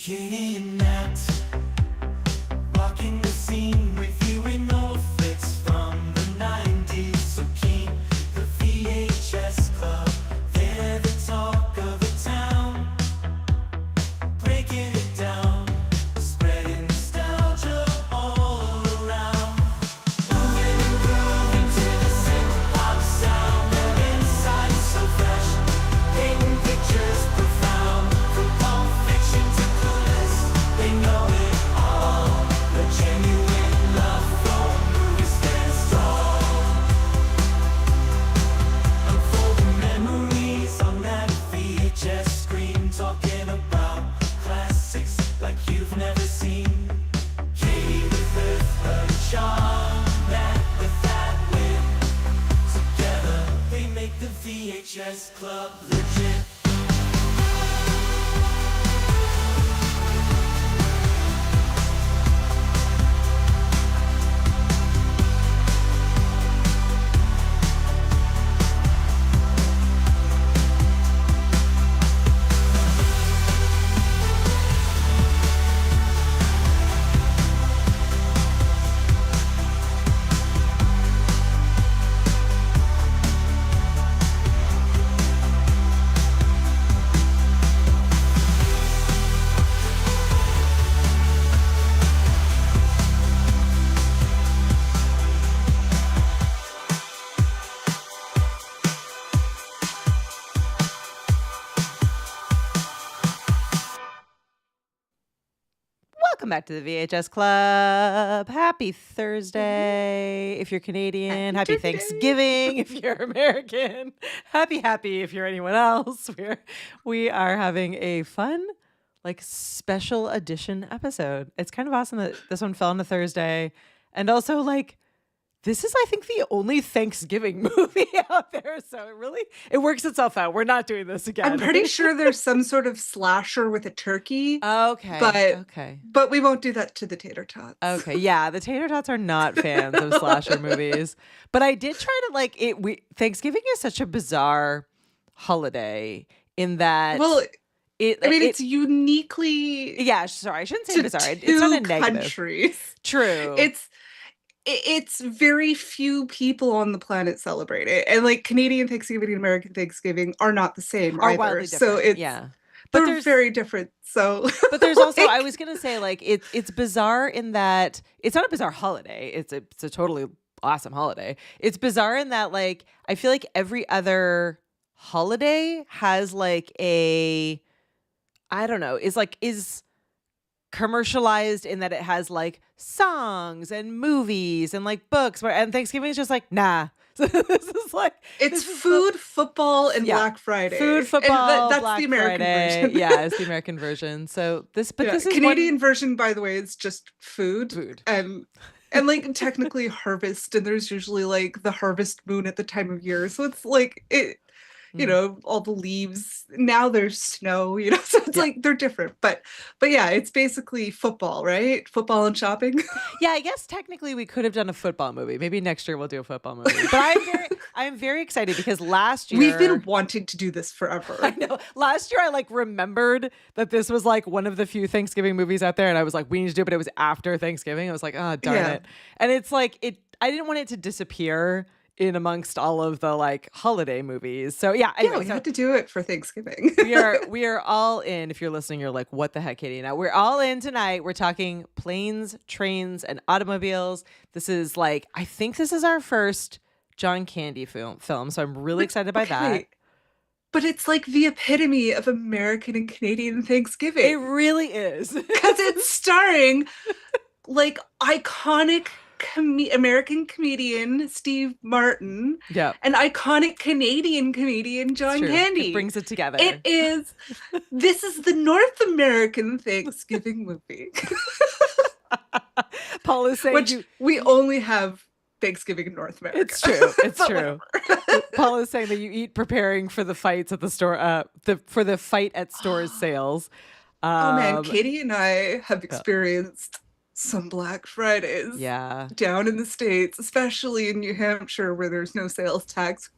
Kidnapped, walking the scene with you in old flicks from the 90s. So keen, the VHS Club, they're the talk of the town. Breaking it down, spreading nostalgia all around. Moving and grooving to the synth-pop sound. Their insight is so fresh, painting pictures profound. From Pulp Fiction to Clueless, they know it all. The genuine love for movies stands tall. Unfolding memories on that VHS screen, talking about classics like you've never seen. Katie with her charm, Matt with that win. Together they make the VHS Club legit. Welcome back to the VHS Club. Happy Thursday if you're Canadian. Happy Thanksgiving if you're American. Happy if you're anyone else. We are having a fun, special edition episode. It's kind of awesome that this one fell on a Thursday. And also, this is, I think, the only Thanksgiving movie out there. So it works itself out. We're not doing this again. I'm pretty sure there's some sort of slasher with a turkey. Okay. But we won't do that to the tater tots. Okay. Yeah. The tater tots are not fans of slasher movies. But I did try to Thanksgiving is such a bizarre holiday in that. Well, it's uniquely. Yeah. Sorry. I shouldn't say bizarre. It's not a negative. Countries. True. It's very few people on the planet celebrate it, and Canadian Thanksgiving and American Thanksgiving are not the same either. Wildly different. So it's but they're very different. So, but there's also I was gonna say it's bizarre in that it's not a bizarre holiday. It's a totally awesome holiday. It's bizarre in that I feel like every other holiday has a I don't know is commercialized in that it has songs and movies and books and Thanksgiving is just nah. So this is it's food, football, and Black Friday. Food, football, that's Black the American Friday. version. Yeah, it's the American version. So this is Canadian version, by the way, is just food. And technically harvest, and there's usually the harvest moon at the time of year. So it's all the leaves. Now there's snow, so it's they're different. But yeah, it's basically football, right? Football and shopping. Yeah, I guess technically we could have done a football movie. Maybe next year we'll do a football movie. But I'm very excited because last year we've been wanting to do this forever. I know. Last year I remembered that this was one of the few Thanksgiving movies out there, and I was we need to do it, but it was after Thanksgiving. I was oh darn it. And it's I didn't want it to disappear in amongst all of the holiday movies. So yeah, anyway, we had to do it for Thanksgiving. we are all in. If you're listening, you're what the heck, Katie? Now we're all in tonight. We're talking planes, trains, and automobiles. This is I think this is our first John Candy film. So I'm really excited by that. But it's the epitome of American and Canadian Thanksgiving. It really is. Because it's starring iconic American comedian Steve Martin, and iconic Canadian comedian John Candy. It brings it together. This is the North American Thanksgiving movie. Paul is saying we only have Thanksgiving in North America. It's true. It's true. Paul is saying that you eat preparing for the fights at the store, for the fight at stores sales. Oh man, Katie and I have experienced some Black Fridays down in the States, especially in New Hampshire where there's no sales tax.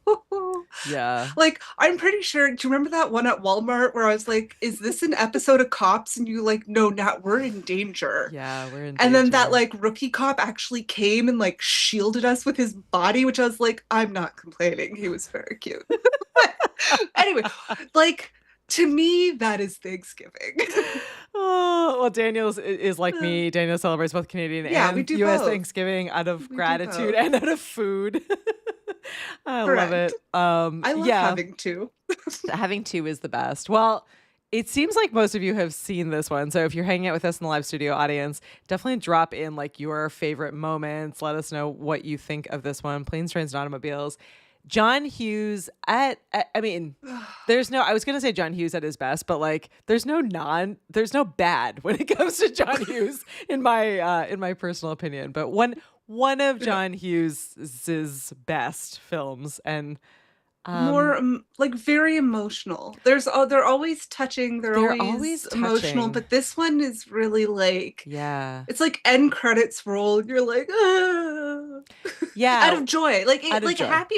Yeah. Like, I'm pretty sure, do you remember that one at Walmart where I was like, is this an episode of Cops? And you like, no, Nat, we're in danger. Yeah, we're in And then that danger. like rookie cop actually came and like shielded us with his body, which I was like, I'm not complaining. He was very cute. Anyway, like to me, that is Thanksgiving. Oh, well, Daniel's is like me. Daniel celebrates both Canadian Yeah, we and do U.S. both. Thanksgiving out of We do gratitude both. and out of food. I love Correct. it. I love Yeah, having two. having two is the best. Well, it seems like most of you have seen this one. So if you're hanging out with us in the live studio audience, definitely drop in like your favorite moments. Let us know what you think of this one. Planes, Trains, and Automobiles. John Hughes I mean, there's no, I was going to say John Hughes at his best, but like there's no bad when it comes to John Hughes in my personal opinion. But one of John Hughes's best films, and More like very emotional. They're always touching, they're they're always always emotional, touching. but this one is really like Yeah. it's like end credits roll. You're like, ah. Out Yeah, of joy, like out of like joy. happy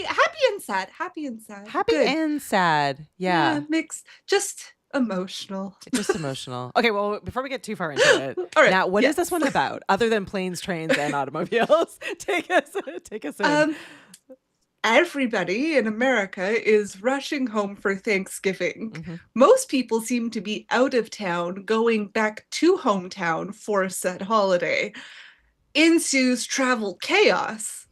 and sad, happy and sad. Happy Good, and sad. yeah, Yeah. mixed, just emotional. Just emotional. Okay, well, before we get too far into it, All right, now what is this yes. one about other than planes, trains, and automobiles? Take us in. Everybody in America is rushing home for Thanksgiving. Mm-hmm. Most people seem to be out of town, going back to hometown for said holiday. Ensues travel chaos,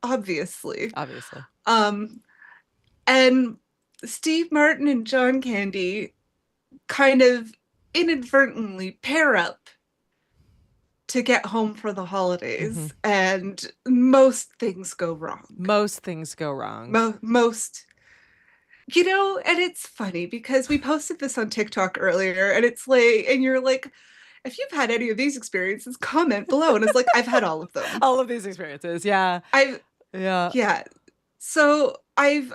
obviously. Obviously. And Steve Martin and John Candy kind of inadvertently pair up to get home for the holidays, and most things go wrong. Most things go wrong. Most, and it's funny because we posted this on TikTok earlier, and it's like, and you're like, if you've had any of these experiences, comment below. And it's like, I've had all of them. All of these experiences. Yeah. Yeah. Yeah. So I've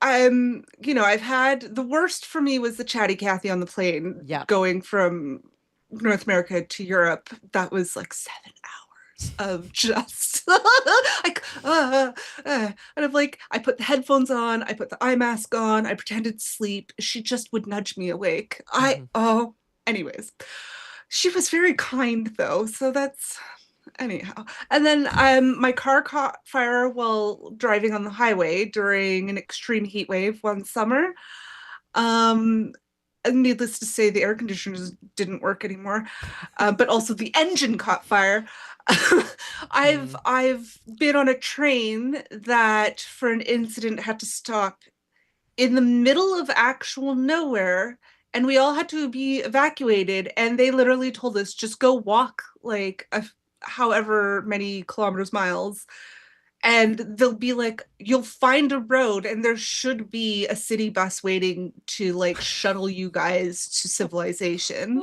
had the worst for me was the Chatty Cathy on the plane Yeah. going from North America to Europe. That was like 7 hours of just like, and I'm like, I put the headphones on, I put the eye mask on, I pretended to sleep. She just would nudge me awake. Anyways, she was very kind though. So that's, anyhow. And then my car caught fire while driving on the highway during an extreme heat wave one summer. And needless to say, the air conditioners didn't work anymore, but also the engine caught fire. I've been on a train that for an incident had to stop in the middle of actual nowhere, and we all had to be evacuated, and they literally told us just go walk like however many kilometers, miles, and they'll be like, you'll find a road and there should be a city bus waiting to like shuttle you guys to civilization.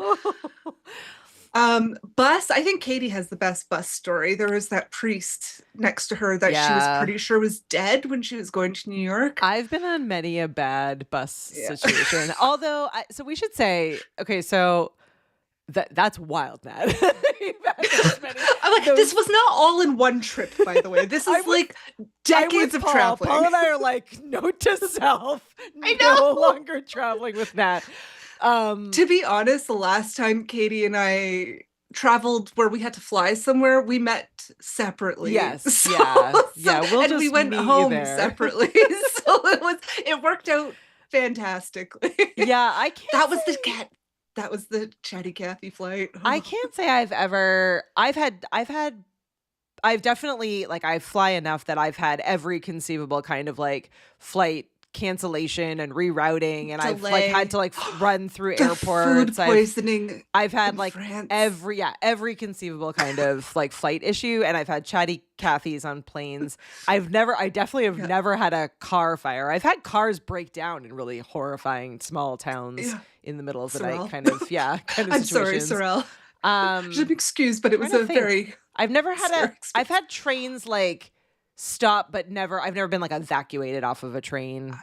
Bus, I think Katie has the best bus story. There was that priest next to her that she was pretty sure was dead when she was going to New York. I've been on many a bad bus situation. Although, so we should say, okay, so that's wild, Nat. I'm like, this was not all in one trip, by the way. This is like decades of traveling. Paul and I are like, note to self, I know. no longer traveling with Nat. To be honest, the last time Katie and I traveled where we had to fly somewhere, we met separately. Yes, yeah. We'll and just we went meet home you there. separately. So it worked out fantastically. Yeah, I can't. That was the Chatty Cathy flight. I can't say I've definitely, like, I fly enough that I've had every conceivable kind of like flight cancellation and rerouting, and I've like had to like run through airports. Food poisoning. I've had like France. every conceivable kind of like flight issue, and I've had Chatty Cathys on planes. I definitely have never had a car fire. I've had cars break down in really horrifying small towns in the middle of the night, kind of I'm sorry, situations. Sorrel. I'm excused, but it was I've never had I've had trains like stop, but I've never been like evacuated off of a train.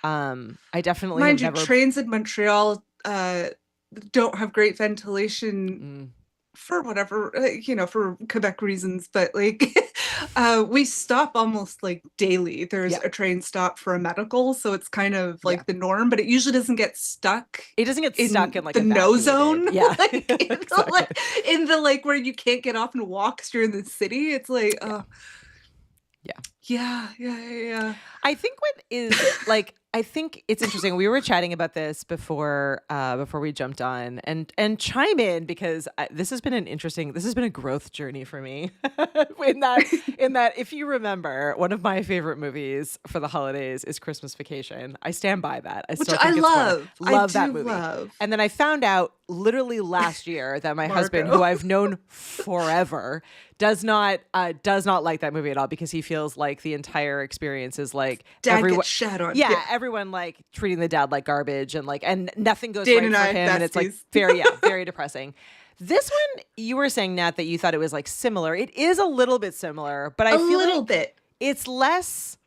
I definitely mind you, trains in Montreal don't have great ventilation for whatever, for Quebec reasons, but like We stop almost like daily. There's Yeah. a train stop for a medical, so it's kind of like Yeah. the norm, but it usually doesn't get stuck. It doesn't get stuck in like the no evacuated. zone. Yeah. Like, Exactly. in the like where you can't get off and walk because you're in the city. It's like, Yeah. yeah. I think what is like, I think it's interesting. We were chatting about this before we jumped on, and chime in, because this has been a growth journey for me. in that if you remember, one of my favorite movies for the holidays is Christmas Vacation. I stand by that. I Which still I think it's love. love I that do movie. love. And then I found out literally last year that my husband, Margot. who I've known forever, does not like that movie at all, because he feels like the entire experience is like Dad everyone, gets shat on. yeah, everyone like treating the dad like garbage, and nothing goes Dan right and for I, him, and it's like besties. very depressing. This one, you were saying, Nat, that you thought it was like similar. It is a little bit similar, but I feel little like bit. it's less.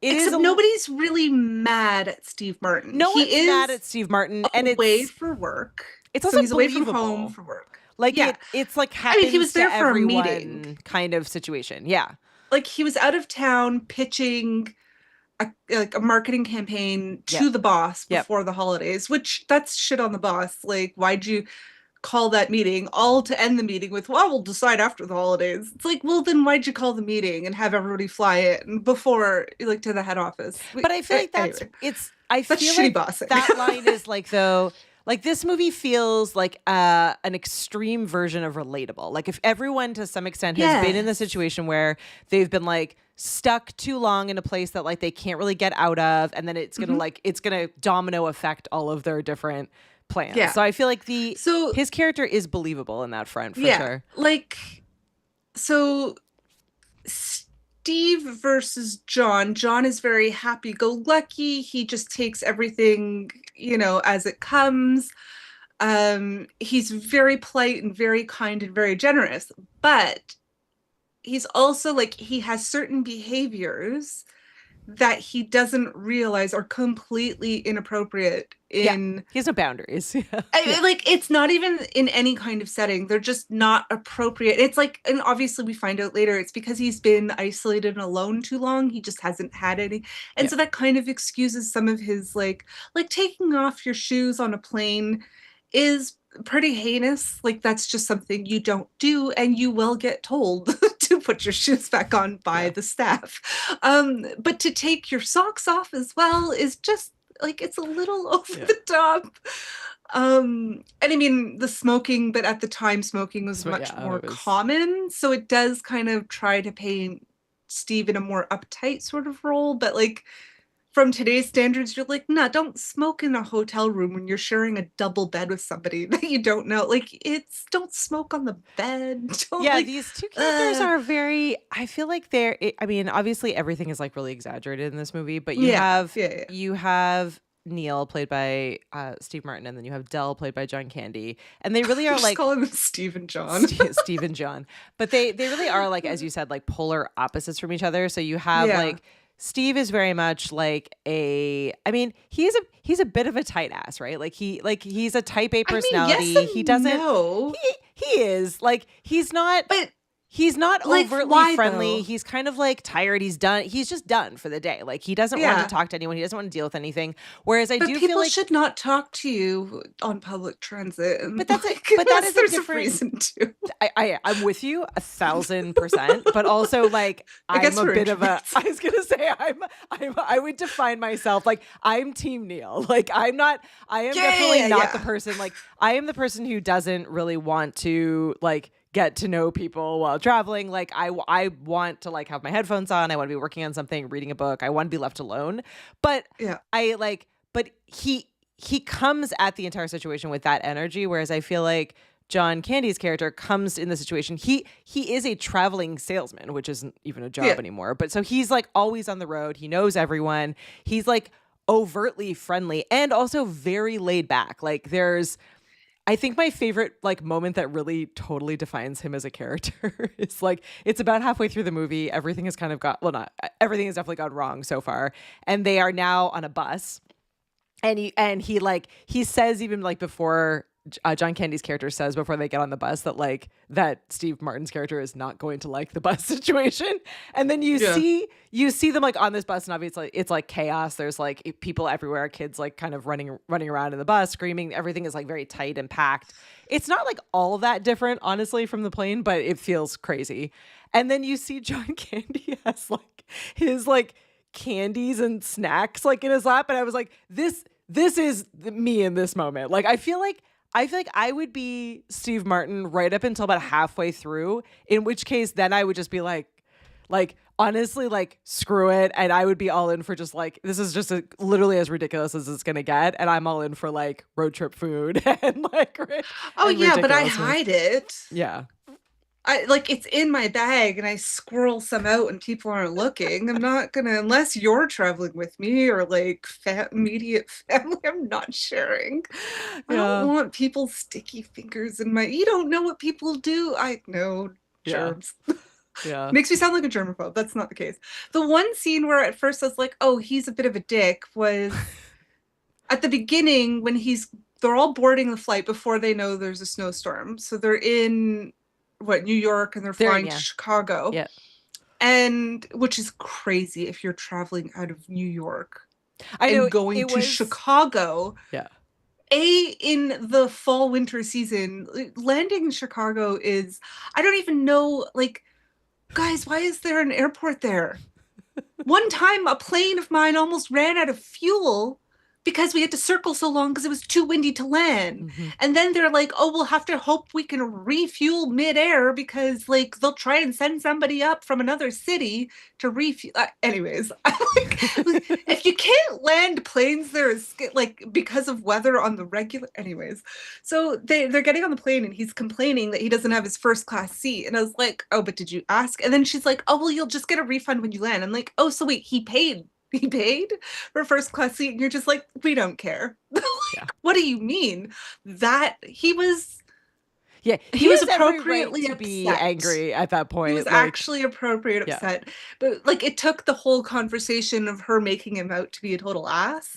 Except nobody's really mad at Steve Martin. No he one's is mad at Steve Martin, and away it's for work. It's so also he's away from believable. home for work. Like Yeah. it's like happens he was there to for a everyone meeting. kind of situation. Yeah. Like he was out of town pitching a marketing campaign to the boss before the holidays, which that's shit on the boss. Like, why'd you call that meeting, all to end the meeting with, well, we'll decide after the holidays? It's like, well, then why'd you call the meeting and have everybody fly in before, like, to the head office? But I feel like that's shitty like bossing. that line is like, though, like this movie feels like an extreme version of relatable. Like if everyone to some extent has been in the situation where they've been like stuck too long in a place that like they can't really get out of, and then it's gonna domino affect all of their different plans. Yeah. So I feel like his character is believable in that front for sure. Like, so Steve versus John. John is very happy-go-lucky. He just takes everything, as it comes. He's very polite and very kind and very generous, but he's also like, he has certain behaviors that he doesn't realize are completely inappropriate He has no boundaries. Like, it's not even in any kind of setting. They're just not appropriate. It's like, and obviously we find out later, it's because he's been isolated and alone too long. He just hasn't had any. And so that kind of excuses some of his like taking off your shoes on a plane is pretty heinous. Like, that's just something you don't do, and you will get told to put your shoes back on by the staff. But to take your socks off as well is just like, it's a little over the top. And I mean, the smoking, but at the time smoking was much more common, so it does kind of try to paint Steve in a more uptight sort of role. But like, from today's standards, you're like, nah, don't smoke in a hotel room when you're sharing a double bed with somebody that you don't know. Like, don't smoke on the bed. These two characters are very, I feel like I mean, obviously everything is like really exaggerated in this movie, but you have Neil played by Steve Martin, and then you have Dell played by John Candy, and they really are just like calling them Steve and John. Steve and John, but they really are, like, as you said, like polar opposites from each other. So you have like, Steve is very much like he's a bit of a tight ass, right? Like he's a type A personality. Yes and he doesn't no. he is like, he's not, but he's not like, overtly friendly. Though? He's kind of like tired. He's done. He's just done for the day. Like, he doesn't want to talk to anyone. He doesn't want to deal with anything. Whereas I do feel people like should not talk to you on public transit. But that is there's a different reason to. I'm with you 1,000%, but also like, I'm a bit of a. I was gonna say I would define myself like, I'm Team Neil. Like, I am definitely not the person. Like, I am the person who doesn't really want to like get to know people while traveling. Like, I want to like have my headphones on. I want to be working on something, reading a book. I want to be left alone. But but he comes at the entire situation with that energy. Whereas I feel like John Candy's character comes in the situation. He is a traveling salesman, which isn't even a job anymore. But so he's like always on the road. He knows everyone. He's like overtly friendly and also very laid back. Like, I think my favorite like moment that really totally defines him as a character is like, it's about halfway through the movie. Everything has kind of everything has definitely gone wrong so far. And they are now on a bus, and he says, even like before John Candy's character says before they get on the bus that like that Steve Martin's character is not going to like the bus situation, and then you see them like on this bus, and obviously it's like chaos. There's like people everywhere, kids like kind of running around in the bus, screaming. Everything is like very tight and packed. It's not like all that different, honestly, from the plane, but it feels crazy. And then you see John Candy has like his like candies and snacks like in his lap, and I was like, this is me in this moment. Like I feel like I would be Steve Martin right up until about halfway through, in which case then I would just be like honestly, like screw it, and I would be all in for just like, this is just literally as ridiculous as it's gonna get, and I'm all in for like road trip food and like oh and yeah, but I hide it. Yeah. I like it's in my bag and I squirrel some out when people aren't looking. I'm not gonna, unless you're traveling with me or like immediate family, I'm not sharing. I don't want people's sticky fingers in my, you don't know what people do. I know germs. Yeah. Makes me sound like a germaphobe. That's not the case. The one scene where at first I was like, oh, he's a bit of a dick was at the beginning when they're all boarding the flight before they know there's a snowstorm. So they're in New York, and they're flying to Chicago. Yeah. And which is crazy if you're traveling out of New York and going to Chicago. Yeah. In the fall winter season, landing in Chicago is, I don't even know, like, guys, why is there an airport there? One time a plane of mine almost ran out of fuel because we had to circle so long because it was too windy to land. Mm-hmm. And then they're like, oh, we'll have to hope we can refuel midair because like they'll try and send somebody up from another city to refuel. Anyways, like, if you can't land planes there like because of weather on the regular. Anyways, so they're getting on the plane and he's complaining that he doesn't have his first class seat. And I was like, oh, but did you ask? And then she's like, oh, well, you'll just get a refund when you land. I'm like, oh, so wait, he paid for first class seat, and you're just like, we don't care. What do you mean? That he was appropriately to be angry at that point. He was actually appropriate upset. But like it took the whole conversation of her making him out to be a total ass,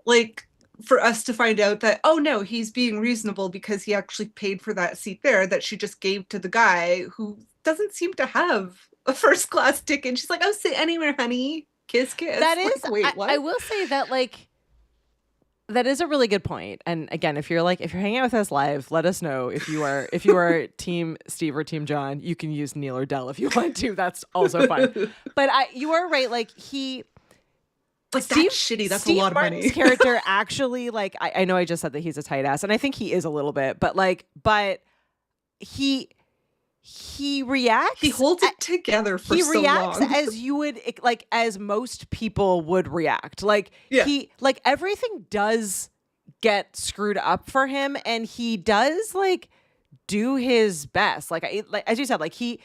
like for us to find out that, oh no, he's being reasonable because he actually paid for that seat there that she just gave to the guy who doesn't seem to have a first class ticket. She's like, oh, sit anywhere, honey. Kiss. That is, like, wait, what? I will say that like that is a really good point. And again, if you're hanging out with us live, let us know if you are Team Steve or Team John. You can use Neil or Del if you want to. That's also fine. But you are right. Like that's shitty. That's Steve a lot Martin's of money. Character actually, like I know I just said that he's a tight ass, and I think he is a little bit. But he reacts. He holds it together for so long. He reacts as you would, like, as most people would react. Like, he, like, everything does get screwed up for him, and he does, like, do his best. Like as you said, like he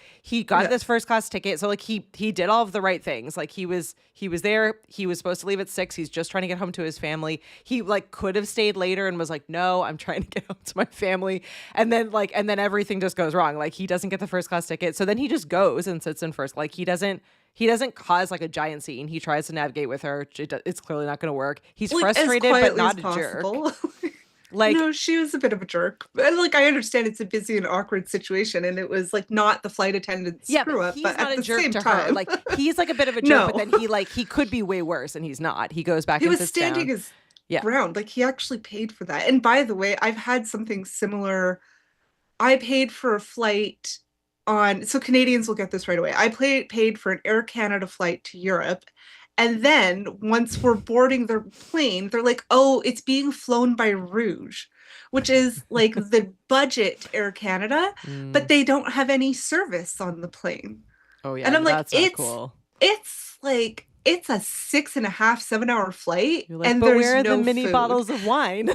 got this first class ticket, so like he did all of the right things. Like he was there. He was supposed to leave at 6. He's just trying to get home to his family. He like could have stayed later and was like, no, I'm trying to get home to my family. And then everything just goes wrong. Like he doesn't get the first class ticket, so then he just goes and sits in first. Like he doesn't cause like a giant scene. He tries to navigate with her. It's clearly not going to work. He's like, frustrated, but not a jerk. Like, no, she was a bit of a jerk. And like I understand it's a busy and awkward situation, and it was like not the flight attendant's screw up. He's but not at a the jerk same to time, her. Like he's like a bit of a jerk, but then he could be way worse, and he's not. He goes back. He and was sits standing down. his ground. Like he actually paid for that. And by the way, I've had something similar. I paid for a flight so Canadians will get this right away. I paid for an Air Canada flight to Europe. And then once we're boarding their plane, they're like, oh, it's being flown by Rouge, which is like the budget Air Canada, but they don't have any service on the plane. Oh yeah, and I'm like, that's not cool. It's like it's a 6.5, 7-hour flight, like, and but there's where are no the mini food. Bottles of wine?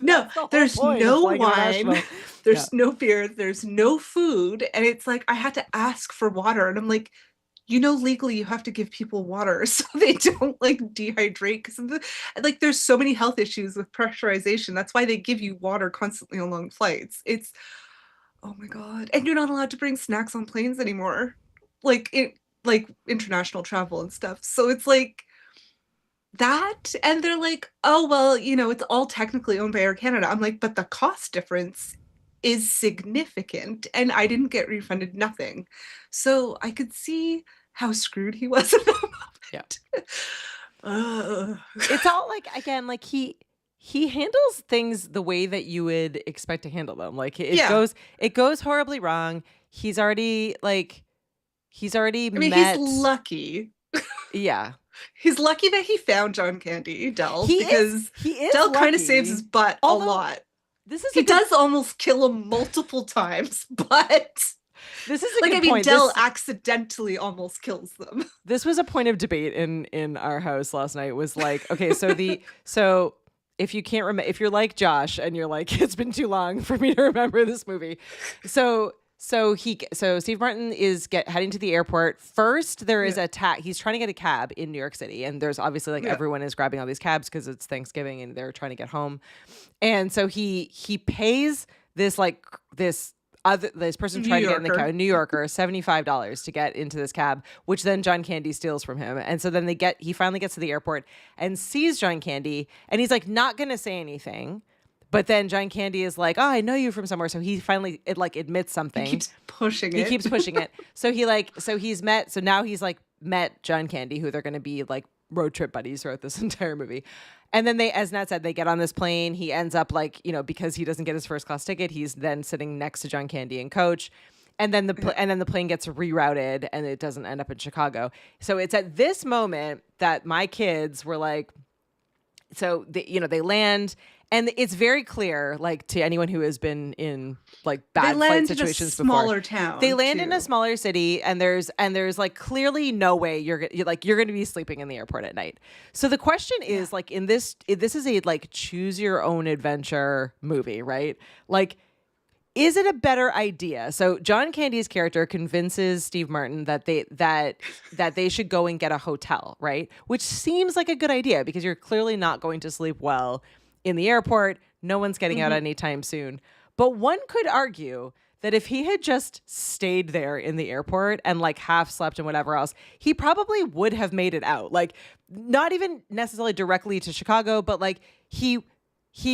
No, there's no wine, there's no beer, there's no food, and it's like I had to ask for water, and I'm like, legally you have to give people water so they don't like dehydrate, because like there's so many health issues with pressurization. That's why they give you water constantly on long flights. It's, oh my god. And you're not allowed to bring snacks on planes anymore, like international travel and stuff. So it's like that, and they're like, oh, well, it's all technically owned by Air Canada. I'm like, but the cost difference is significant, and I didn't get refunded nothing. So I could see how screwed he was in that Yeah. moment. It's all like, again, like he handles things the way that you would expect to handle them. Like Yeah. it goes horribly wrong. He's already I mean, met. he's lucky. Yeah. He's lucky that he found John Candy, Del, He because is Del kind of lucky. saves his butt Although, a lot. This is He does almost kill him multiple times, but this is a like, good I mean, point. Del accidentally almost kills them. This was a point of debate in our house last night. Was like, okay, so if you can't remember, if you're like Josh and you're like, it's been too long for me to remember this movie, so Steve Martin is heading to the airport. First, there is he's trying to get a cab in New York City, and there's obviously like everyone is grabbing all these cabs because it's Thanksgiving and they're trying to get home, and so he pays this person trying to get in the cab, a New Yorker, $75 to get into this cab, which then John Candy steals from him. And so then he finally gets to the airport and sees John Candy, and he's like not gonna say anything. But then John Candy is like, oh, I know you from somewhere. So he finally admits something. He keeps pushing it. So now he's like met John Candy, who they're gonna be like road trip buddies throughout this entire movie. And then as Nat said, they get on this plane. He ends up because he doesn't get his first class ticket, he's then sitting next to John Candy and Coach. And then the plane gets rerouted and it doesn't end up in Chicago. So it's at this moment that my kids were like, so they land, and it's very clear, like, to anyone who has been in like bad flight situations before. Smaller town. They land in a smaller city, and there's like clearly no way you're going to be sleeping in the airport at night. So the question is, like, this is a like choose your own adventure movie, right? Like, is it a better idea? So John Candy's character convinces Steve Martin that they should go and get a hotel, right? Which seems like a good idea because you're clearly not going to sleep well in the airport. No one's getting out anytime soon. But one could argue that if he had just stayed there in the airport and like half slept and whatever else, he probably would have made it out. Like, not even necessarily directly to Chicago, but like he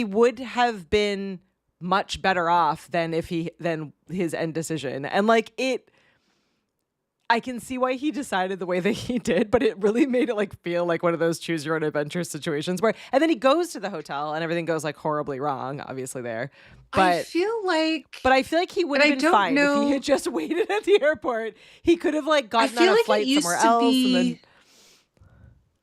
would have been much better off than his end decision. And like I can see why he decided the way that he did, but it really made it like feel like one of those choose your own adventure situations and then he goes to the hotel and everything goes like horribly wrong, obviously there. But I feel like he would have been fine if he had just waited at the airport. He could have like gotten on a flight somewhere else.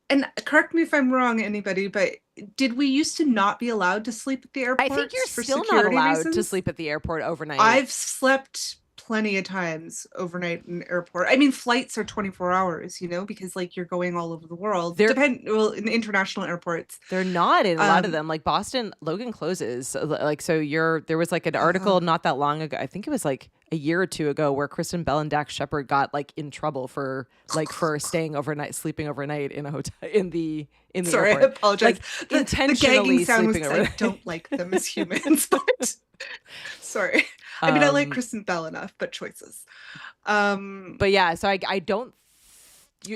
And correct me if I'm wrong, anybody, but did we used to not be allowed to sleep at the airport? I think you're still not allowed to sleep at the airport overnight. I've slept plenty of times overnight in airport. I mean, flights are 24 hours, because like you're going all over the world. In international airports. They're not in a lot of them. Like Boston, Logan closes. Like, so there was like an article not that long ago, I think it was like a year or two ago, where Kristen Bell and Dax Shepard got like in trouble for sleeping overnight in a hotel in the Sorry, airport. I apologize. Like, the intentionally gagging sound was sleeping overnight. I don't like them as humans, but sorry. I mean, I like Kristen Bell enough, but choices. But yeah, so I don't.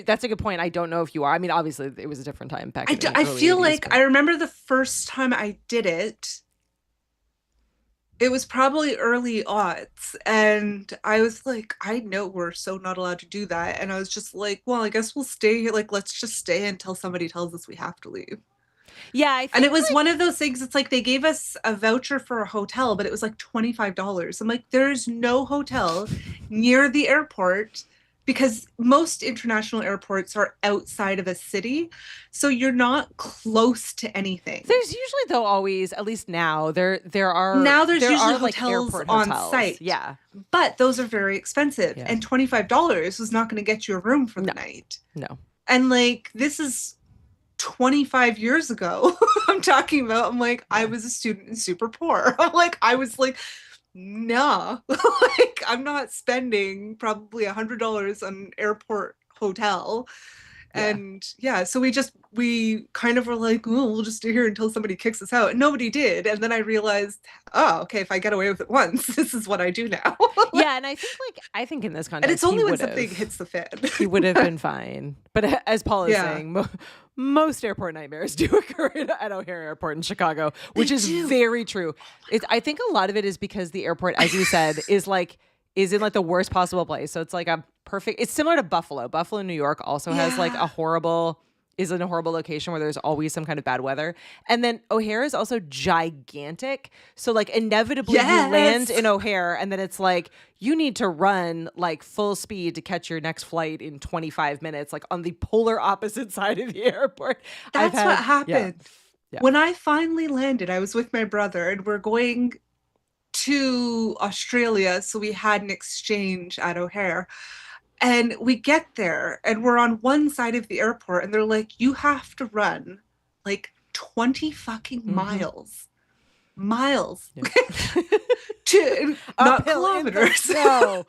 That's a good point. I don't know if you are. I mean, obviously, it was a different time back. I feel like I remember the first time I did it. It was probably early aughts, and I was like, I know we're so not allowed to do that, and I was just like, well, I guess we'll stay here. Like, let's just stay until somebody tells us we have to leave. Yeah, and it was one of those things. It's like they gave us a voucher for a hotel, but it was like $25. I'm like, there's no hotel near the airport because most international airports are outside of a city, so you're not close to anything. There's usually, though, always, at least now, there's usually like hotels on site. Yeah, but those are very expensive, and $25 was not going to get you a room for the night. No, and like this is 25 years ago. I'm talking about. I'm like, I was a student and super poor. I was like, nah, like I'm not spending probably $100 on an airport hotel Yeah. And yeah, so we kind of were like, oh, we'll just stay here until somebody kicks us out. And nobody did. And then I realized, oh, okay, if I get away with it once, this is what I do now. Yeah, and I think in this And it's context only when something hits the fan. he would have been fine. But as Paul is Yeah. saying, most airport nightmares do occur at O'Hare Airport in Chicago, which is do. very true. I think a lot of it is because the airport, as you said, is in like the worst possible place. So it's like a perfect. It's similar to Buffalo. Buffalo, New York, also has like is in a horrible location where there's always some kind of bad weather. And then O'Hare is also gigantic. So like inevitably you land in O'Hare and then it's like you need to run like full speed to catch your next flight in 25 minutes, like on the polar opposite side of the airport. That's what happened. Yeah. When I finally landed, I was with my brother and we're going to Australia. So we had an exchange at O'Hare. And we get there and we're on one side of the airport and they're like, you have to run like 20 fucking miles. Yeah. To not Uphill in the kilometers. snow.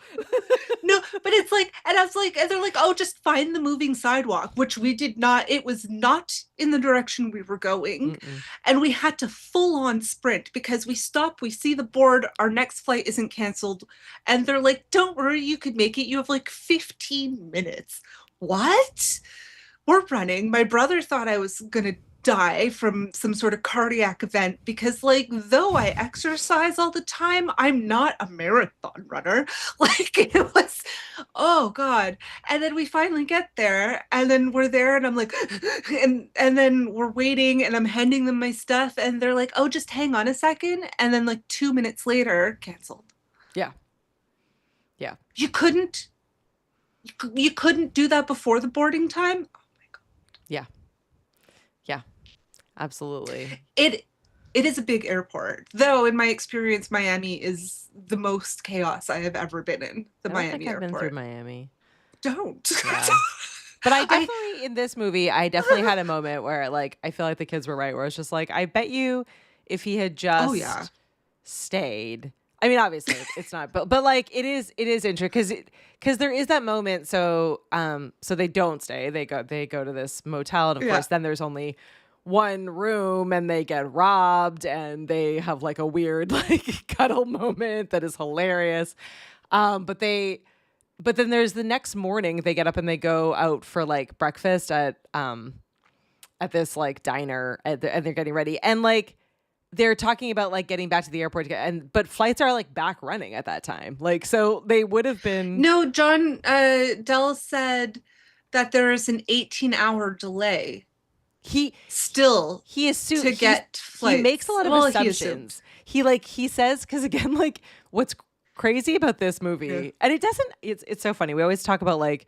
No, but it's like, and I was like, and they're like, oh, just find the moving sidewalk, which we did not. It was not in the direction we were going. And we had to full on sprint because we stop, we see the board, our next flight isn't canceled. And they're like, don't worry, you could make it. You have like 15 minutes. What? We're running. My brother thought I was going to die from some sort of cardiac event because like though I exercise all the time, I'm not a marathon runner. Like it was, oh god. And then we finally get there and then we're there and I'm like and then we're waiting and I'm handing them my stuff and they're like, oh, just hang on a second. And then like 2 minutes later, canceled. Yeah You couldn't do that before the boarding time. yeah absolutely. It is a big airport, though. In my experience, Miami is the most chaos I have ever been in. The Miami I've airport. been through Miami. Don't. Yeah. But I definitely in this movie, I definitely had a moment where like I feel like the kids were right, where it's just like I bet you if he had just stayed. I mean, obviously it's not, but like it is interesting because there is that moment. So so they don't stay. They go to this motel, and of course then there's only one room and they get robbed and they have like a weird like cuddle moment that is hilarious. But then there's the next morning they get up and they go out for like breakfast at this like diner and they're getting ready and like they're talking about like getting back to the airport but flights are like back running at that time. Like so they would have been. No, John Dell said that there is an 18-hour delay. He assumed to get flights. He makes a lot of assumptions. He says because again like what's crazy about this movie and it's so funny. We always talk about like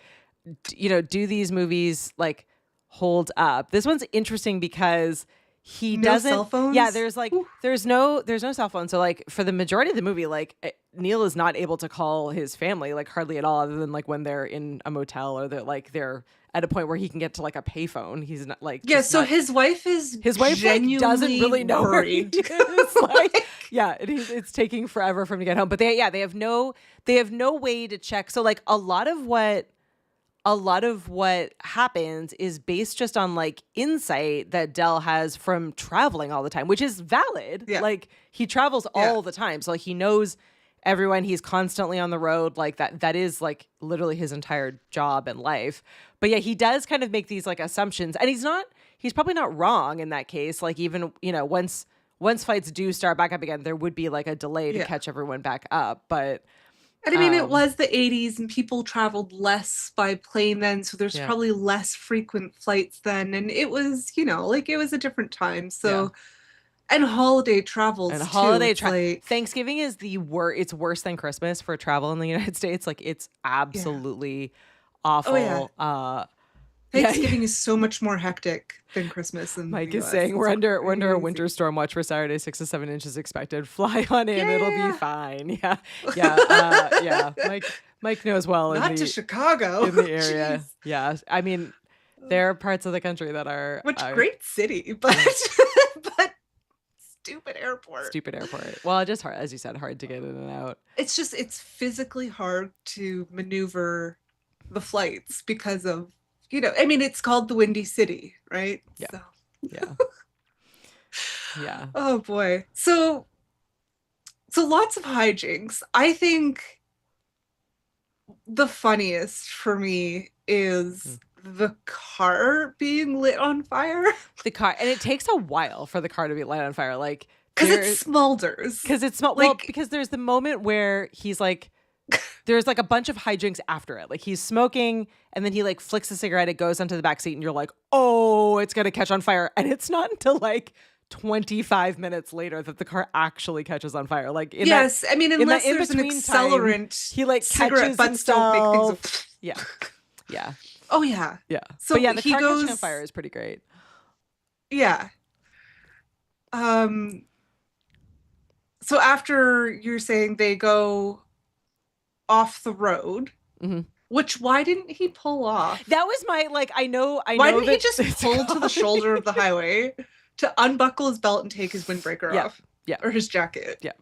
do these movies like hold up? This one's interesting because he doesn't. Cell phones? Yeah, there's like there's no cell phone. So like for the majority of the movie, like Neil is not able to call his family like hardly at all, other than like when they're in a motel or they're at a point where he can get to like a payphone. He's not like his wife like, doesn't really know where he is. Like, yeah, it's taking forever for him to get home. But they have no way to check. So like a lot of what happens is based just on like insight that Dell has from traveling all the time, which is valid. Yeah. Like he travels all the time. So like he knows everyone. He's constantly on the road. Like that is like literally his entire job and life. But yeah, he does kind of make these like assumptions and he's probably not wrong in that case. Like even, once flights do start back up again, there would be like a delay to catch everyone back up. But and I mean, it was the 80s and people traveled less by plane then. So there's probably less frequent flights then. And it was, like it was a different time. So, and holiday travels and too. Thanksgiving is it's worse than Christmas for travel in the United States. Like it's absolutely awful. Oh, yeah. Thanksgiving is so much more hectic than Christmas. Mike is saying we're under a winter storm watch for Saturday. 6 to 7 inches expected. Fly on in, it'll be fine. Yeah. Mike knows well. Not to Chicago in the area. Jeez. Yeah, I mean, there are parts of the country that are great city, but but stupid airport. Well, just hard, as you said, hard to get in and out. It's physically hard to maneuver the flights because of I mean, it's called the Windy City, right? Yeah. So, Yeah. Yeah. oh boy. So lots of hijinks. I think the funniest for me is the car being lit on fire. The car, and it takes a while for the car to be light on fire. Like, Because it smolders. Because it's small. Well, because there's the moment where he's like, there's like a bunch of hijinks after it. Like he's smoking and then he like flicks a cigarette. It goes onto the back seat and you're like, oh, it's going to catch on fire. And it's not until like 25 minutes later that the car actually catches on fire. Like, yes. I mean, unless there's an accelerant, time, he like cigarette catches butts don't make things. Yeah. Yeah. Oh, yeah. Yeah. So but yeah, the car catching on fire is pretty great. Yeah. So after you're saying they go off the road, which why didn't he pull off? That was my I know. Why didn't he just pull to the shoulder of the highway to unbuckle his belt and take his windbreaker off? Yeah. Or his jacket. Yeah.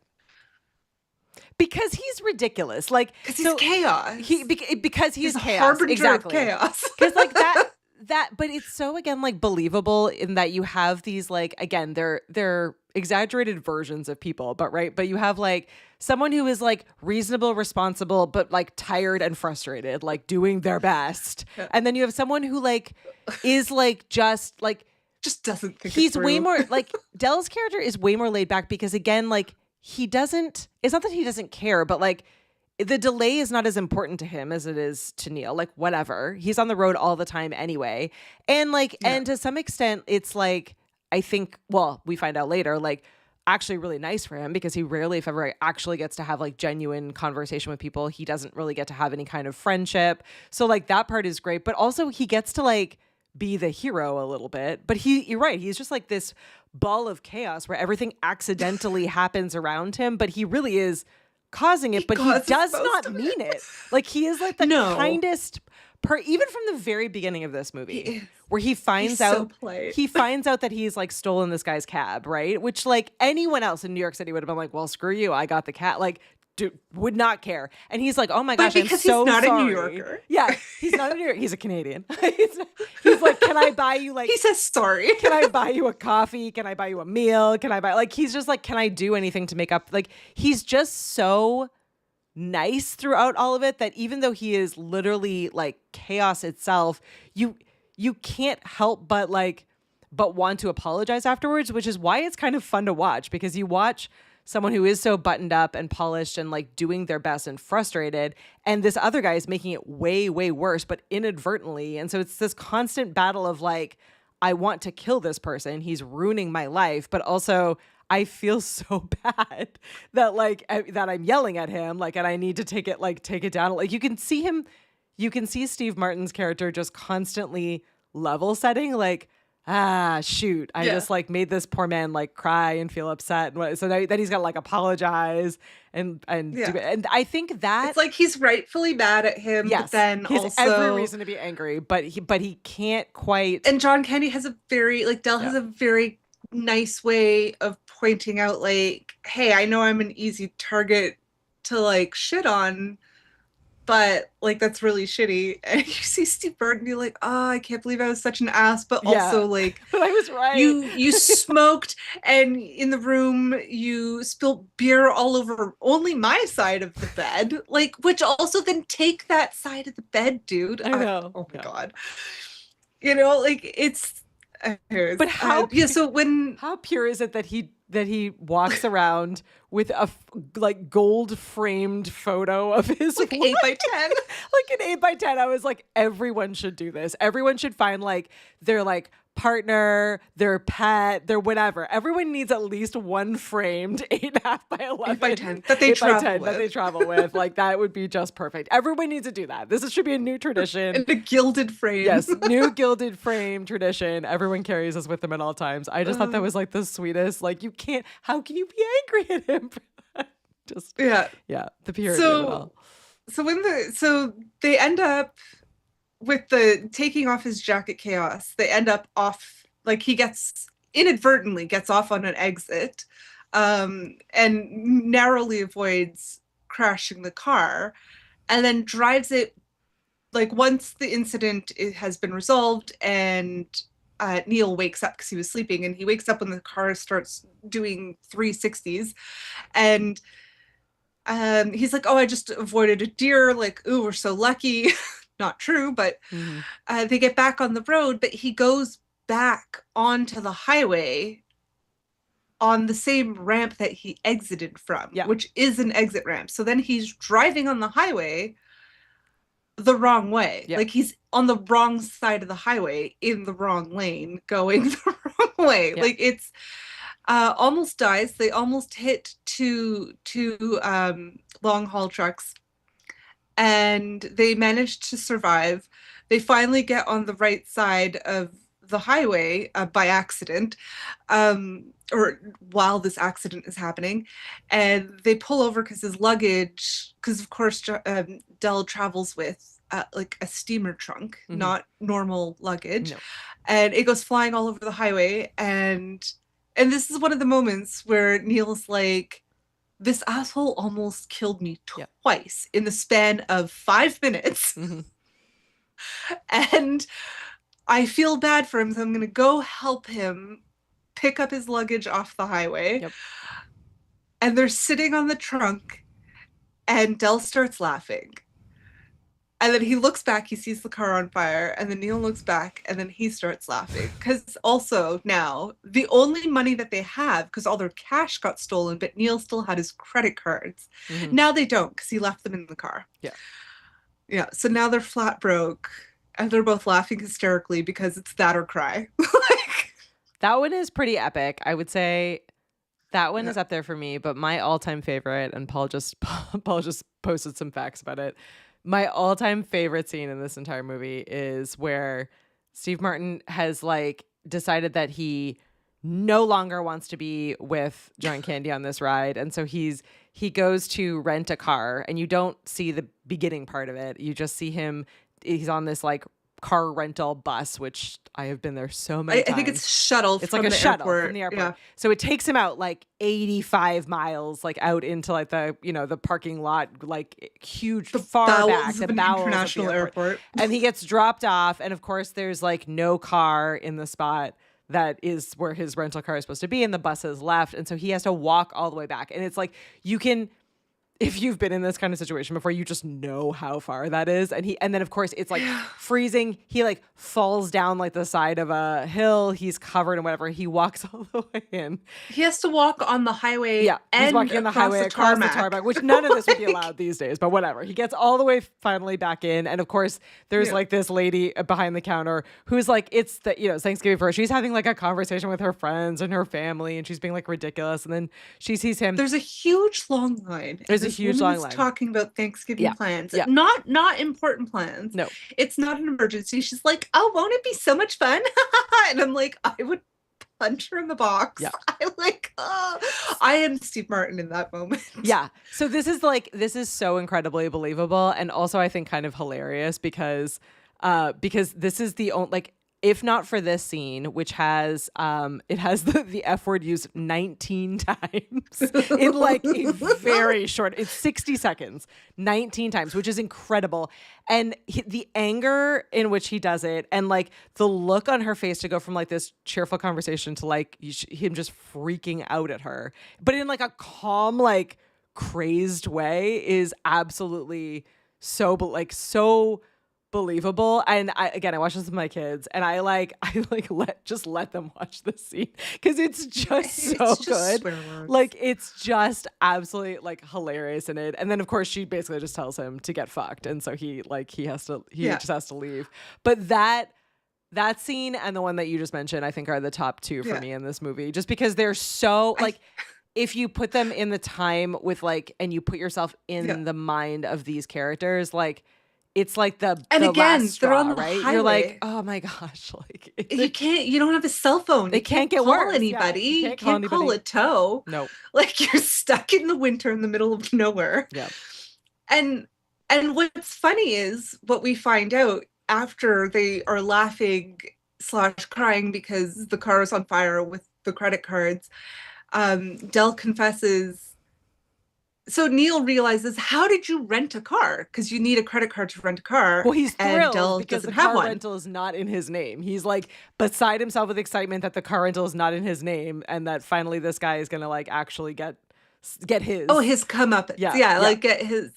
Because he's ridiculous. Like, because he's chaos. Because he's chaos. Harbinger exactly. of chaos. Because like that, but it's so again like believable in that you have these like again they're exaggerated versions of people, but you have like someone who is like reasonable, responsible, but like tired and frustrated, like doing their best, and then you have someone who like is like just doesn't think he's way more like Dell's character is way more laid back because again like he doesn't. It's not that he doesn't care, but like. The delay is not as important to him as it is to Neil. Like, whatever. He's on the road all the time anyway. And like, and to some extent, it's like, I think, well, we find out later, like, actually really nice for him because he rarely, if ever, actually gets to have like genuine conversation with people. He doesn't really get to have any kind of friendship. So like that part is great. But also he gets to like be the hero a little bit. But you're right. He's just like this ball of chaos where everything accidentally happens around him. But he really is causing it, but he does not mean it. Like he is like the kindest even from the very beginning of this movie where he finds out that he's like stolen this guy's cab, right? Which like anyone else in New York City would have been like, well, screw you, I got the cab. Like dude, would not care. And he's like, oh my gosh, I'm so sorry. Because he's not a New Yorker. Yeah, he's not a New Yorker. He's a Canadian. he's like, can I buy you like... He says sorry. Can I buy you a coffee? Can I buy you a meal? Can I buy... Like, he's just like, can I do anything to make up... Like, he's just so nice throughout all of it that even though he is literally like chaos itself, you can't help but want to apologize afterwards, which is why it's kind of fun to watch because you watch... someone who is so buttoned up and polished and like doing their best and frustrated. And this other guy is making it way, way worse, but inadvertently. And so it's this constant battle of like, I want to kill this person. He's ruining my life. But also I feel so bad that like, that I'm yelling at him. Like, and I need to take it down. Like you can see Steve Martin's character just constantly level setting. Like, shoot, I just like made this poor man like cry and feel upset. So then he's got to like apologize and I think that it's like he's rightfully mad at him, but then he has also every reason to be angry, but he can't quite. And John Candy has a very Dell has a very nice way of pointing out like, hey, I know I'm an easy target to like shit on, but like that's really shitty. And you see Steve Burton, you're like, oh, I can't believe I was such an ass. But also like, but I was right. You smoked, and in the room you spilled beer all over only my side of the bed. Like, which also then take that side of the bed, dude. I know. Oh my god. You know, like it's. But how? How pure is it that he walks around with a like gold framed photo of his like 8x10, like an 8x10. I was like, everyone should do this. Everyone should find like their like partner, their pet, their whatever. Everyone needs at least one framed 8.5 by 11 8x10 that they travel with. Like that would be just perfect. Everyone needs to do that. This should be a new tradition. And the gilded frame. Yes, new gilded frame tradition. Everyone carries us with them at all times. I just thought that was like the sweetest. Like how can you be angry at him for that? Just the purity of it all. So they end up with the taking off his jacket chaos. They end up off, like he inadvertently gets off on an exit, and narrowly avoids crashing the car, and then drives it like once the incident has been resolved and Neil wakes up because he was sleeping, and he wakes up when the car starts doing 360s, and he's like, "Oh, I just avoided a deer." Like, "Ooh, we're so lucky." Not true, but they get back on the road, but he goes back onto the highway on the same ramp that he exited from, Yeah. which is an exit ramp. So then he's driving on the highway the wrong way. Yeah. Like he's on the wrong side of the highway in the wrong lane going the wrong way. Yeah. Like it's almost dies. They almost hit two long haul trucks, and they managed to survive. They finally get on the right side of the highway by accident, or while this accident is happening, and they pull over because his luggage, because of course Dell travels with like a steamer trunk, not normal luggage, No. and it goes flying all over the highway, and this is one of the moments where Neil's like, this asshole almost killed me twice in the span of 5 minutes. And I feel bad for him, so I'm going to go help him pick up his luggage off the highway. Yep. And they're sitting on the trunk, and Dell starts laughing. And then he looks back, he sees the car on fire, and then Neil looks back, and then he starts laughing. Because also now, the only money that they have, because all their cash got stolen, but Neil still had his credit cards. Now they don't, because he left them in the car. Yeah. Yeah, so now they're flat broke, and they're both laughing hysterically because it's that or cry. Like, that one is pretty epic. I would say that one is up there for me, but my all-time favorite, and Paul just posted some facts about it. My all-time favorite scene in this entire movie is where Steve Martin has like decided that he no longer wants to be with John Candy on this ride, and so he goes to rent a car, and you don't see the beginning part of it. You just see he's on this like car rental bus, which I have been there so many times. I think it's shuttle. It's like a shuttle from the airport. Yeah. So it takes him out like 85 miles, like out into like the, the parking lot, like huge, far back, the bowels international of the airport. And he gets dropped off. And of course there's like no car in the spot that is where his rental car is supposed to be, and the bus has left. And so he has to walk all the way back. And it's like, if you've been in this kind of situation before, you just know how far that is. And then of course it's like freezing. He like falls down like the side of a hill. He's covered in whatever. He walks all the way in. He has to walk on the highway. Yeah, he's walking on the highway across the tarmac, which none of this would be allowed these days, but whatever. He gets all the way finally back in. And of course there's like this lady behind the counter who's like, it's Thanksgiving for her. She's having like a conversation with her friends and her family, and she's being like ridiculous. And then she sees him. There's a huge long line. There's a huge long line talking about Thanksgiving plans. Not important plans. No, it's not an emergency. She's like, "Oh, won't it be so much fun?" And I'm like, I would punch her in the box. Yeah. I'm like, oh, I am Steve Martin in that moment. Yeah. So this is so incredibly believable, and also I think kind of hilarious because this is the only, like, if not for this scene, which has it has the F word used 19 times in like a very short, it's 60 seconds, 19 times, which is incredible. And the anger in which he does it, and like the look on her face to go from like this cheerful conversation to like him just freaking out at her, but in like a calm, like crazed way, is absolutely so believable. And I watch this with my kids, and I let them watch this scene because it's just so good. Like, it's just absolutely like hilarious in it. And then of course she basically just tells him to get fucked, and so he just has to leave. But that scene and the one that you just mentioned, I think, are the top two for me in this movie, just because they're so like, if you put them in the time with like, and you put yourself in the mind of these characters, like, it's like the again, last straw, they're on the right? highway. You're like, oh my gosh, like you don't have a cell phone. They can't get call worse. anybody. Yeah, you can't call a tow. No. Like, you're stuck in the winter in the middle of nowhere. Yeah. And what's funny is what we find out after they are laughing / crying because the car is on fire with the credit cards. Dell confesses so Neil realizes, how did you rent a car? Because you need a credit card to rent a car. Well, he's and thrilled Dell because the doesn't have car one. rental is not in his name. He's like beside himself with excitement that the car rental is not in his name and that finally this guy is going to like actually get his. Oh, his comeuppance. Yeah, like get his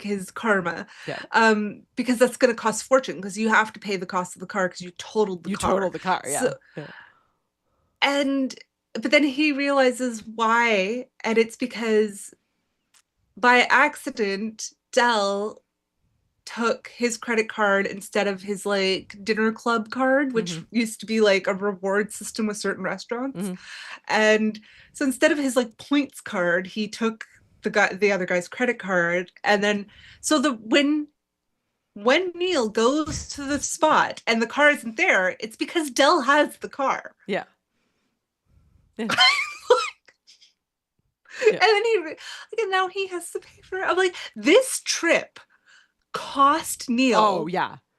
his karma. Yeah. Because that's going to cost fortune because you have to pay the cost of the car because you totaled the car. You totaled the car, yeah. So, but then he realizes why, and it's because by accident, Dell took his credit card instead of his like dinner club card, which used to be like a reward system with certain restaurants. And so instead of his like points card, he took the other guy's credit card. And then so when Neil goes to the spot and the car isn't there, it's because Dell has the car. Yeah. And then and now he has to pay for it. I'm like, this trip cost Neil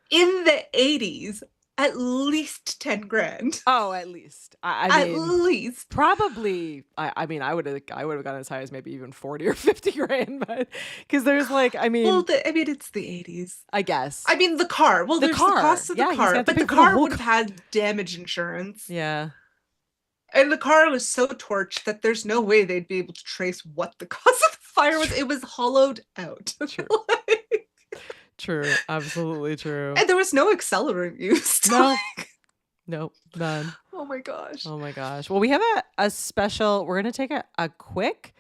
in the 80s at least 10 grand. Oh, at least. I mean, probably. I mean, I would have gone as high as maybe even 40 or 50 grand, but because there's like, I mean, well, I mean, it's the 80s, I guess. I mean, the car. Well, there's the cost of the car, but the car would have had damage insurance. Yeah. And the car was so torched that there's no way they'd be able to trace what the cause of the fire was. It was hollowed out. True. True. Absolutely true. And there was no accelerant used. No. Nope. None. Oh my gosh. Oh my gosh. Well, we have a special, we're going to take a quick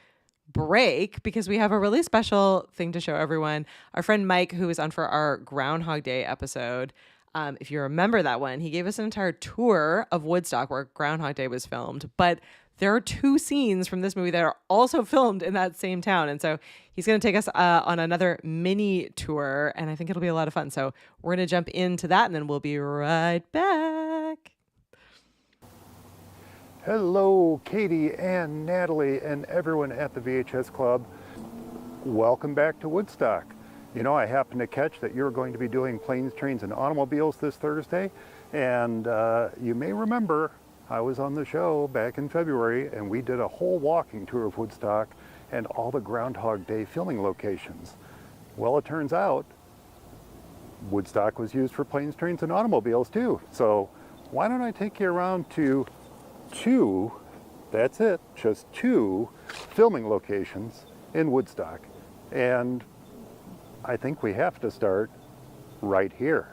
break because we have a really special thing to show everyone. Our friend Mike, who was on for our Groundhog Day episode, if you remember that one, he gave us an entire tour of Woodstock where Groundhog Day was filmed. But there are 2 scenes from this movie that are also filmed in that same town. And so he's going to take us on another mini tour. And I think it'll be a lot of fun. So we're going to jump into that and then we'll be right back. Hello, Katie and Natalie and everyone at the VHS Club. Welcome back to Woodstock. You know, I happened to catch that you're going to be doing Planes, Trains, and Automobiles this Thursday. And you may remember I was on the show back in February and we did a whole walking tour of Woodstock and all the Groundhog Day filming locations. Well, it turns out Woodstock was used for Planes, Trains, and Automobiles too. So why don't I take you around to 2, that's it, just 2 filming locations in Woodstock. And I think we have to start right here.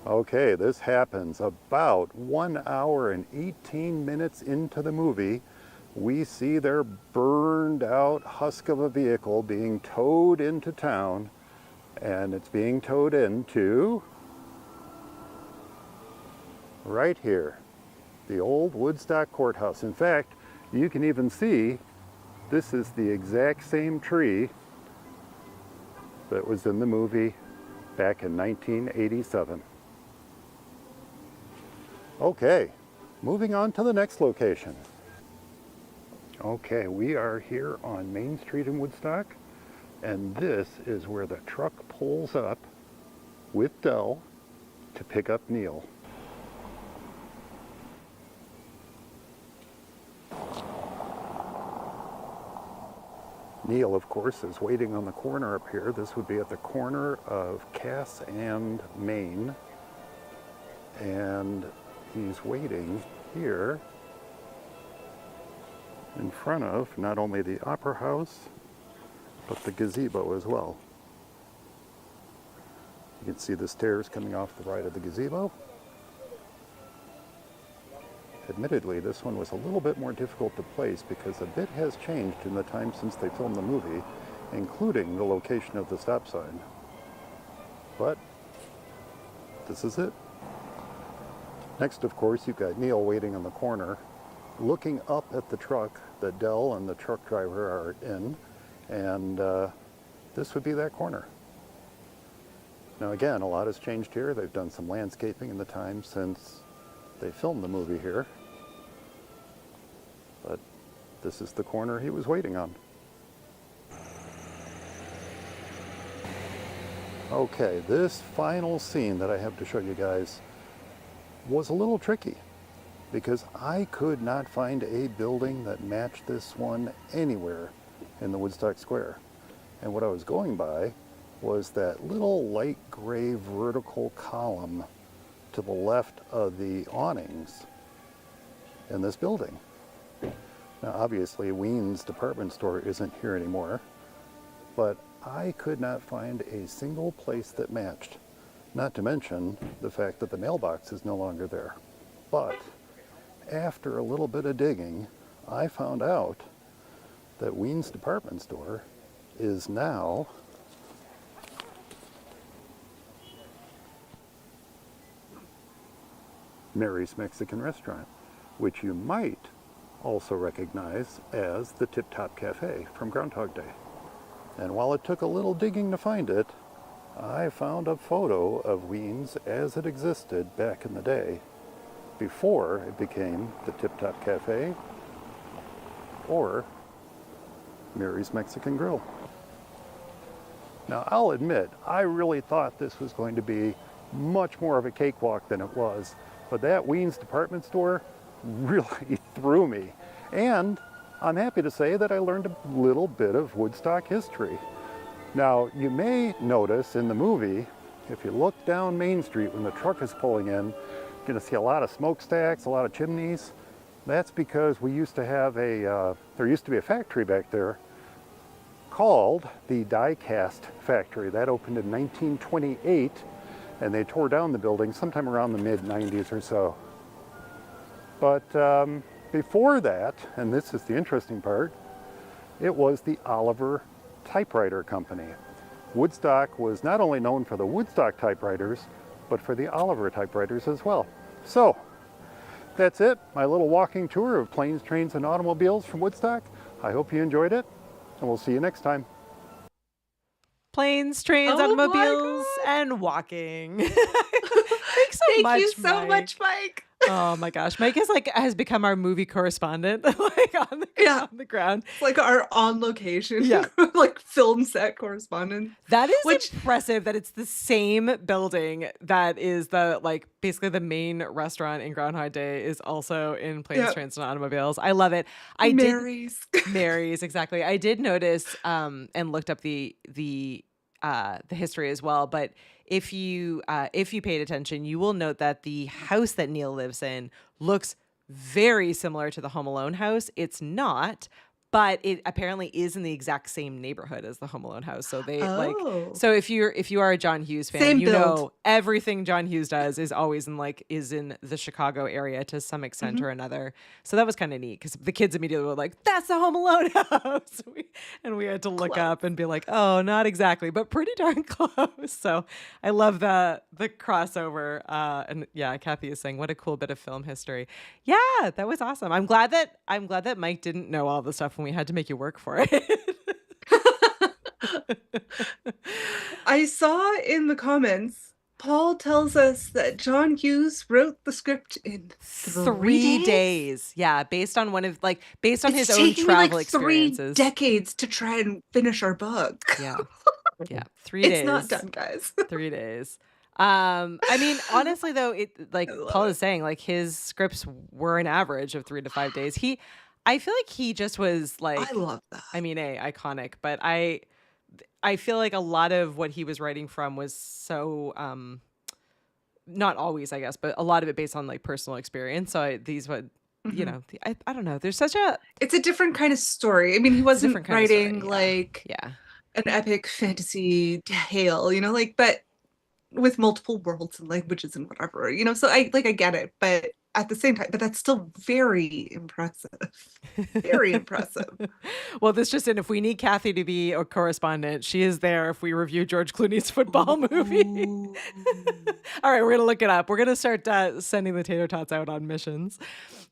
Okay, this happens about 1 hour and 18 minutes into the movie. We see their burned out husk of a vehicle being towed into town, and it's being towed into right here, the old Woodstock Courthouse. In fact, you can even see this is the exact same tree that was in the movie back in 1987. Okay, moving on to the next location. Okay, we are here on Main Street in Woodstock, and this is where the truck pulls up with Dell to pick up Neil. Neil, of course, is waiting on the corner up here. This would be at the corner of Cass and Main. And he's waiting here in front of not only the Opera House, but the gazebo as well. You can see the stairs coming off the right of the gazebo. Admittedly, this one was a little bit more difficult to place because a bit has changed in the time since they filmed the movie, including the location of the stop sign. But this is it. Next, of course, you've got Neil waiting on the corner, looking up at the truck that Dell and the truck driver are in, and this would be that corner. Now again, a lot has changed here. They've done some landscaping in the time since they filmed the movie here. But this is the corner he was waiting on. Okay, this final scene that I have to show you guys was a little tricky because I could not find a building that matched this one anywhere in the Woodstock Square. And what I was going by was that little light gray vertical column to the left of the awnings in this building. Now obviously Ween's department store isn't here anymore, but I could not find a single place that matched, not to mention the fact that the mailbox is no longer there. But after a little bit of digging, I found out that Ween's department store is now Mary's Mexican Restaurant, which you might also recognize as the Tip Top Cafe from Groundhog Day. And while it took a little digging to find it, I found a photo of Ween's as it existed back in the day, before it became the Tip Top Cafe or Mary's Mexican Grill. Now I'll admit, I really thought this was going to be much more of a cakewalk than it was, but that Ween's department store really threw me. And I'm happy to say that I learned a little bit of Woodstock history. Now, you may notice in the movie, if you look down Main Street when the truck is pulling in, you're gonna see a lot of smokestacks, a lot of chimneys. That's because we used to have there used to be a factory back there called the Die Cast Factory. That opened in 1928, and they tore down the building sometime around the mid-90s or so. But before that, and this is the interesting part, it was the Oliver Typewriter Company. Woodstock was not only known for the Woodstock typewriters, but for the Oliver typewriters as well. So, that's it, my little walking tour of planes, trains, and automobiles from Woodstock. I hope you enjoyed it, and we'll see you next time. Planes, trains, Oh my automobiles, God. and walking. Thanks so much, Thank you so Mike. much, Mike. Oh my gosh, Mike is has become our movie correspondent, like on the ground. It's like our on location, Yeah. like film set correspondent. That is Which- impressive that it's the same building that is the basically the main restaurant in Groundhog Day is also in Planes, Yeah. Trains, and Automobiles. I love it. Mary's, exactly. I did notice and looked up the history as well, but if you paid attention, you will note that the house that Neil lives in looks very similar to the Home Alone house. It's not, but it apparently is in the exact same neighborhood as the Home Alone house. So they Oh. so if you are a John Hughes fan, Same you build. know everything John Hughes does is always in the Chicago area to some extent or another. So that was kind of neat because the kids immediately were like, "That's the Home Alone house," and we had to look up and be like, "Oh, not exactly, but pretty darn close." So I love the crossover. And yeah, Kathy is saying, "What a cool bit of film history." Yeah, that was awesome. I'm glad that Mike didn't know all the stuff when we had to make you work for it. I saw in the comments, Paul tells us that John Hughes wrote the script in 3 days. Yeah, based on his own taking me, travel like, 3 experiences. decades to try and finish our book. Yeah. Yeah. 3 days. It's not done, guys. 3 days. I mean, honestly though, Paul is saying, his scripts were an average of 3 to 5 days. I feel like he just was I love that. I mean, iconic, but I feel like a lot of what he was writing from was so not always, I guess, but a lot of it based on personal experience. So you know, I don't know. There's It's a different kind of story. I mean, he wasn't different kind of writing story, yeah. an epic fantasy tale, but with multiple worlds and languages and whatever, so I get it, but at the same time, but that's still very impressive. Very impressive. Well, this just in, if we need Kathy to be a correspondent, she is there if we review George Clooney's football movie. All right, we're going to look it up. We're going to start sending the tater tots out on missions.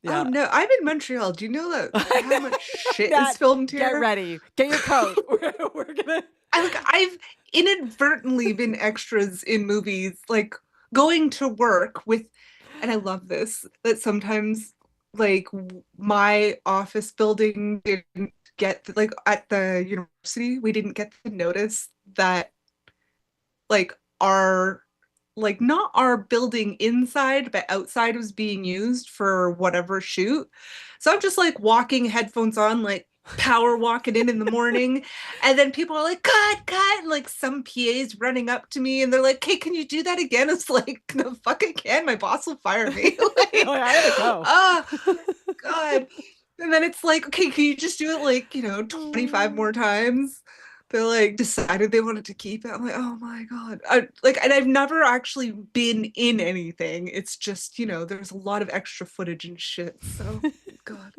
Yeah. Oh no, I'm in Montreal. Do you know that how much shit is That- filmed here? Get ready. Get your coat. We're going to... I've inadvertently been extras in movies, going to work with, and I love this, that sometimes my office building didn't get at the university, we didn't get the notice that our not our building inside but outside was being used for whatever shoot. So I'm just walking, headphones on, power walking in the morning, and then people are like, cut, and like some PA's running up to me and they're like, hey, can you do that again? It's like, the fuck I can, my boss will fire me. Like, I gotta go. oh God. And then it's like, okay, can you just do it like, 25 more times? They like decided they wanted to keep it. I'm like, oh my God. And I've never actually been in anything. It's just, there's a lot of extra footage and shit. So God.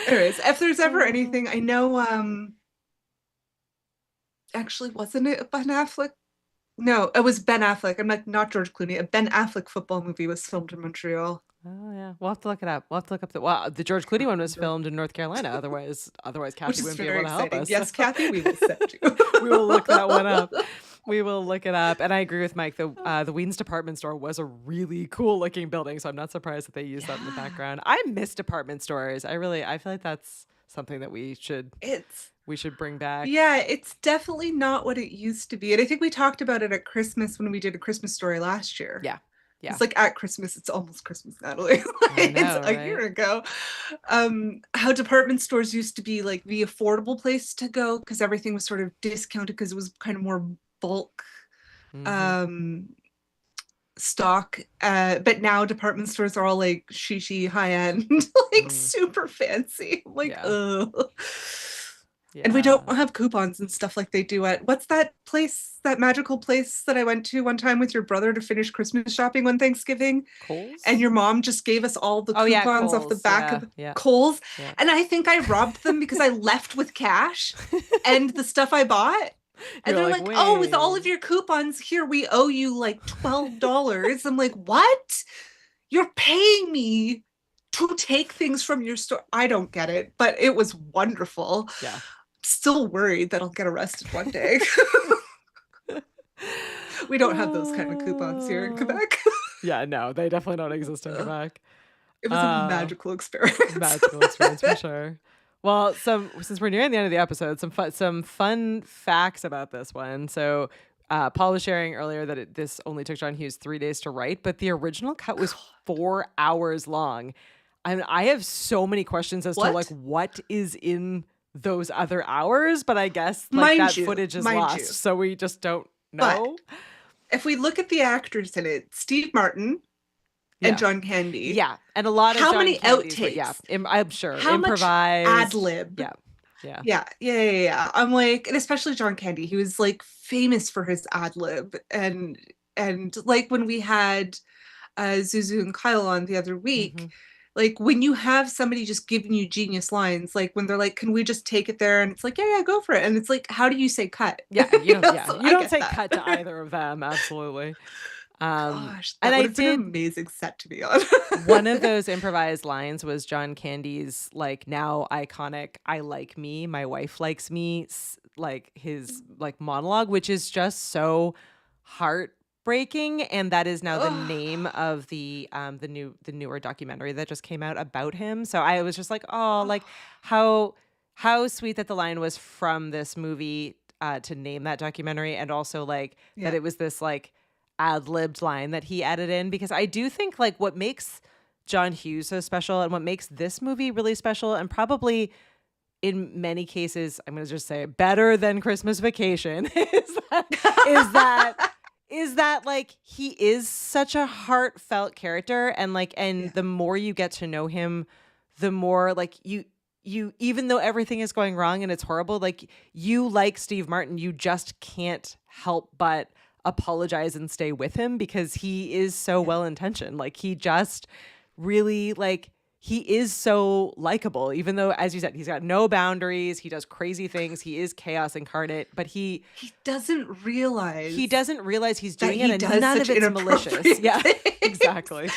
Anyways, if there's ever anything, I know actually wasn't it Ben Affleck? No, it was Ben Affleck. I'm like, not George Clooney. A Ben Affleck football movie was filmed in Montreal. Oh yeah, we'll have to look it up. We'll have to look up the George Clooney one was filmed in North Carolina. Otherwise Kathy wouldn't be able to help us. Yes, Kathy, we will send you. We will look that one up. We will look it up. And I agree with Mike. The Ween's department store was a really cool looking building, so I'm not surprised that they used that in the background. I miss department stores. I feel like that's something that we should bring back. Yeah, it's definitely not what it used to be. And I think we talked about it at Christmas when we did A Christmas Story last year. Yeah. Yeah. It's like at Christmas, it's almost Christmas, Natalie. It's a year ago. How department stores used to be like the affordable place to go because everything was sort of discounted because it was kind of more bulk stock. But now department stores are all like shishi, high end, like super fancy. I'm like, ugh. Yeah. And we don't have coupons and stuff like they do at, what's that place, that magical place that I went to one time with your brother to finish Christmas shopping one Thanksgiving? Kohl's? And your mom just gave us all the coupons off the back of Kohl's. Yeah. And I think I robbed them because I left with cash and the stuff I bought. And they're like, oh, with all of your coupons here, we owe you like $12. I'm like, what? You're paying me to take things from your store? I don't get it, but it was wonderful. Yeah. Still worried that I'll get arrested one day. We don't have those kind of coupons here in Quebec. Yeah, no, they definitely don't exist in Quebec. It was a magical experience. Magical experience for sure. Well, since we're nearing the end of the episode, some fun facts about this one. So Paul was sharing earlier that this only took John Hughes 3 days to write, but the original cut was 4 hours long. And I have so many questions as to like what is in those other hours, but I guess like that footage is lost, so we just don't know. But if we look at the actors in it, Steve Martin and John Candy. Yeah, and a lot of how John many Candy's, outtakes? Yeah, I'm sure. How improvised much ad lib? Yeah. I'm like, and especially John Candy, he was like famous for his ad lib, and like when we had Zuzu and Kyle on the other week. Like when you have somebody just giving you genius lines, like when they're like, can we just take it there? And it's like, yeah, go for it. And it's like, how do you say cut? Yeah, you don't say cut to either of them. Absolutely. Gosh, that would have been an amazing set to be on. One of those improvised lines was John Candy's like now iconic "I like me, my wife likes me," like his like monologue, which is just so heartbreaking, and that is now the name of the newer documentary that just came out about him. So I was just like, oh, like how sweet that the line was from this movie to name that documentary, and also like that it was this like ad-libbed line that he added in, because I do think like what makes John Hughes so special and what makes this movie really special, and probably in many cases, I'm going to just say better than Christmas Vacation, is that like he is such a heartfelt character, and like the more you get to know him, the more like you even though everything is going wrong and it's horrible, like you like Steve Martin, you just can't help but apologize and stay with him because he is so well-intentioned. Like he just really like he is so likable, even though, as you said, he's got no boundaries. He does crazy things. He is chaos incarnate, but he doesn't realize he's doing it, and none of it's malicious. Yeah, exactly.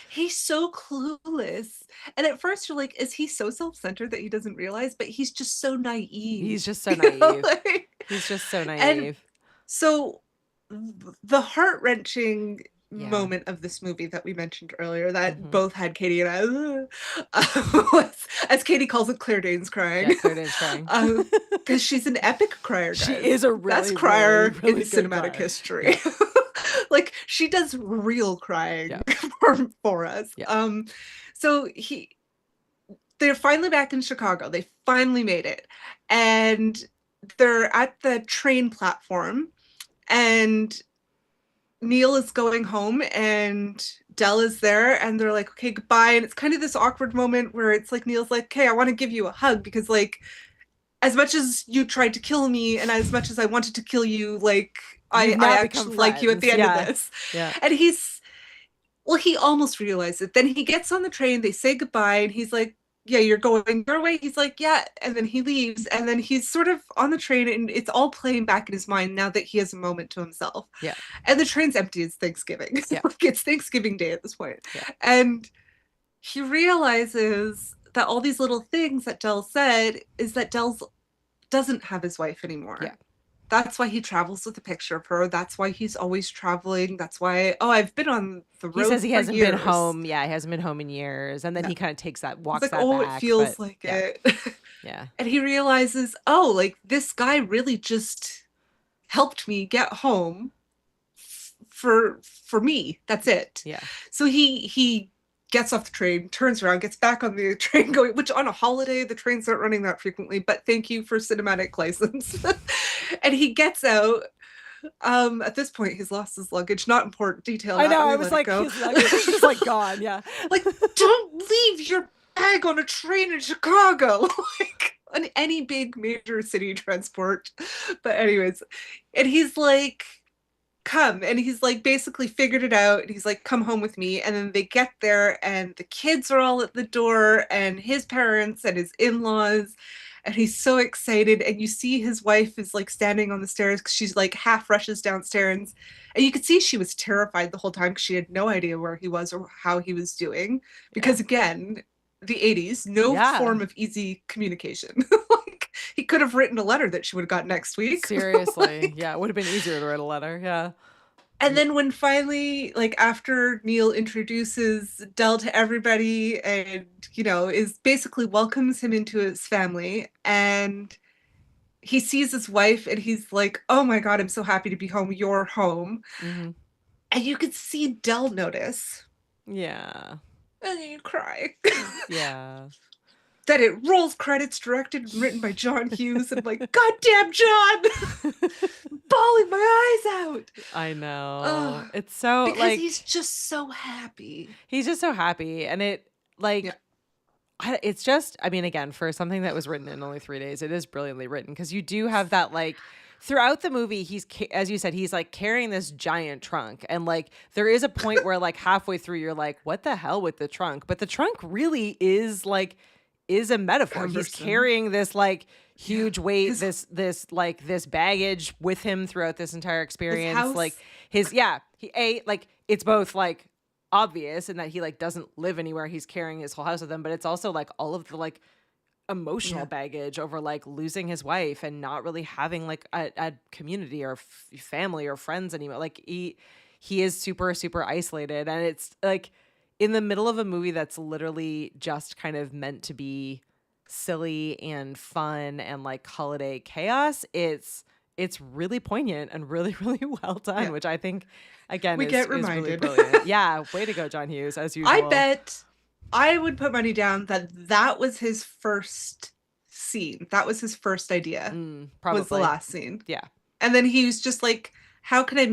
He's so clueless, and at first you're like, is he so self-centered that he doesn't realize? But he's just so naive. He's just so naive. He's just so naive. And so the heart-wrenching moment of this movie that we mentioned earlier that both had Katie and I was, as Katie calls it, Claire Danes crying. Yeah, Claire Danes crying. Because she's an epic crier, guys. She is a really, best crier really in cinematic crier. history. Yeah. Like she does real crying for us. Yeah. So they're finally back in Chicago. They finally made it. And they're at the train platform, and Neil is going home, and Dell is there, and they're like, okay, goodbye. And it's kind of this awkward moment where it's like, Neil's like, okay, I want to give you a hug because, like, as much as you tried to kill me and as much as I wanted to kill you, like, You've I now become actually like you at the end friends. of this. Yeah. And he almost realized it. Then he gets on the train, they say goodbye, and he's like, yeah, you're going your way. He's like, yeah. And then he leaves, and then he's sort of on the train, and it's all playing back in his mind now that he has a moment to himself. Yeah. And the train's empty. It's Thanksgiving. Yeah. Like, it's Thanksgiving Day at this point. Yeah. And he realizes that all these little things that Dell said is that Dell doesn't have his wife anymore. Yeah. That's why he travels with a picture of her. That's why he's always traveling. That's why, I've been on the road. He says he for hasn't years. been home. Yeah, he hasn't been home in years. And then he kind of takes that, walks It's like, that back. it feels but, like yeah. it. Yeah. And he realizes, like, this guy really just helped me get home for me. That's it. Yeah. So he gets off the train, turns around, gets back on the train going, which on a holiday, the trains aren't running that frequently, but thank you for cinematic license. And he gets out. At this point, he's lost his luggage. Not important detail. I know. I We was let like, it go. his luggage is just like gone. Yeah. Like, don't leave your bag on a train in Chicago. Like, on any big major city transport. But anyways, and he's like, come. And he's like basically figured it out. And he's like, come home with me. And then they get there, and the kids are all at the door, and his parents and his in-laws. And he's so excited. And you see his wife is like standing on the stairs because she's like half rushes downstairs. And you could see she was terrified the whole time because she had no idea where he was or how he was doing. Because again, the 80s, no form of easy communication. Like, he could have written a letter that she would have got next week. Seriously. Like, yeah. It would have been easier to write a letter. Yeah. and then when finally, like, after Neil introduces Dell to everybody and, is basically welcomes him into his family, and he sees his wife and he's like, oh my God, I'm so happy to be home. You're home. Mm-hmm. And you could see Dell notice. Yeah. And then you cry. Yeah. That it rolls credits, directed and written by John Hughes. And I'm like, God damn, John! Bawling my eyes out. I know. Ugh. It's so Because like he's just so happy. he's just so happy, and it like it's just, I mean, again, for something that was written in only 3 days, it is brilliantly written because you do have that like throughout the movie, he's, as you said, he's like carrying this giant trunk, and like there is a point where like halfway through you're like, what the hell with the trunk? But the trunk really is a metaphor. He's carrying this like huge weight, this baggage with him throughout this entire experience. Like it's both like obvious in that he like doesn't live anywhere. He's carrying his whole house with him, but it's also like all of the like emotional baggage over like losing his wife and not really having like a community or family or friends anymore. Like he is super, super isolated, and it's like in the middle of a movie that's literally just kind of meant to be silly and fun and like holiday chaos. It's really poignant and really, really well done, which I think again is really brilliant. Yeah, way to go, John Hughes, as usual. I bet I would put money down that was his first scene. That was his first idea. Probably was the last scene. Yeah. And then he was just like, how can I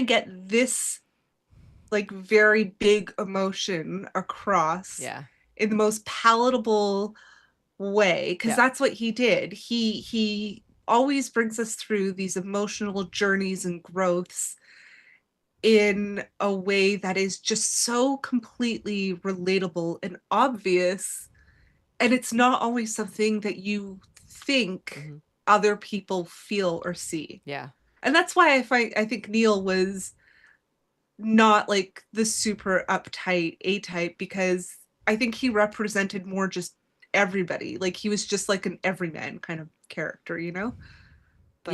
get this like very big emotion across in the most palatable way? Because that's what he did. He always brings us through these emotional journeys and growths in a way that is just so completely relatable and obvious, and it's not always something that you think other people feel or see. And that's why I think Neil was not like the super uptight A-type, because I think he represented more just everybody. Like he was just like an everyman kind of character, But,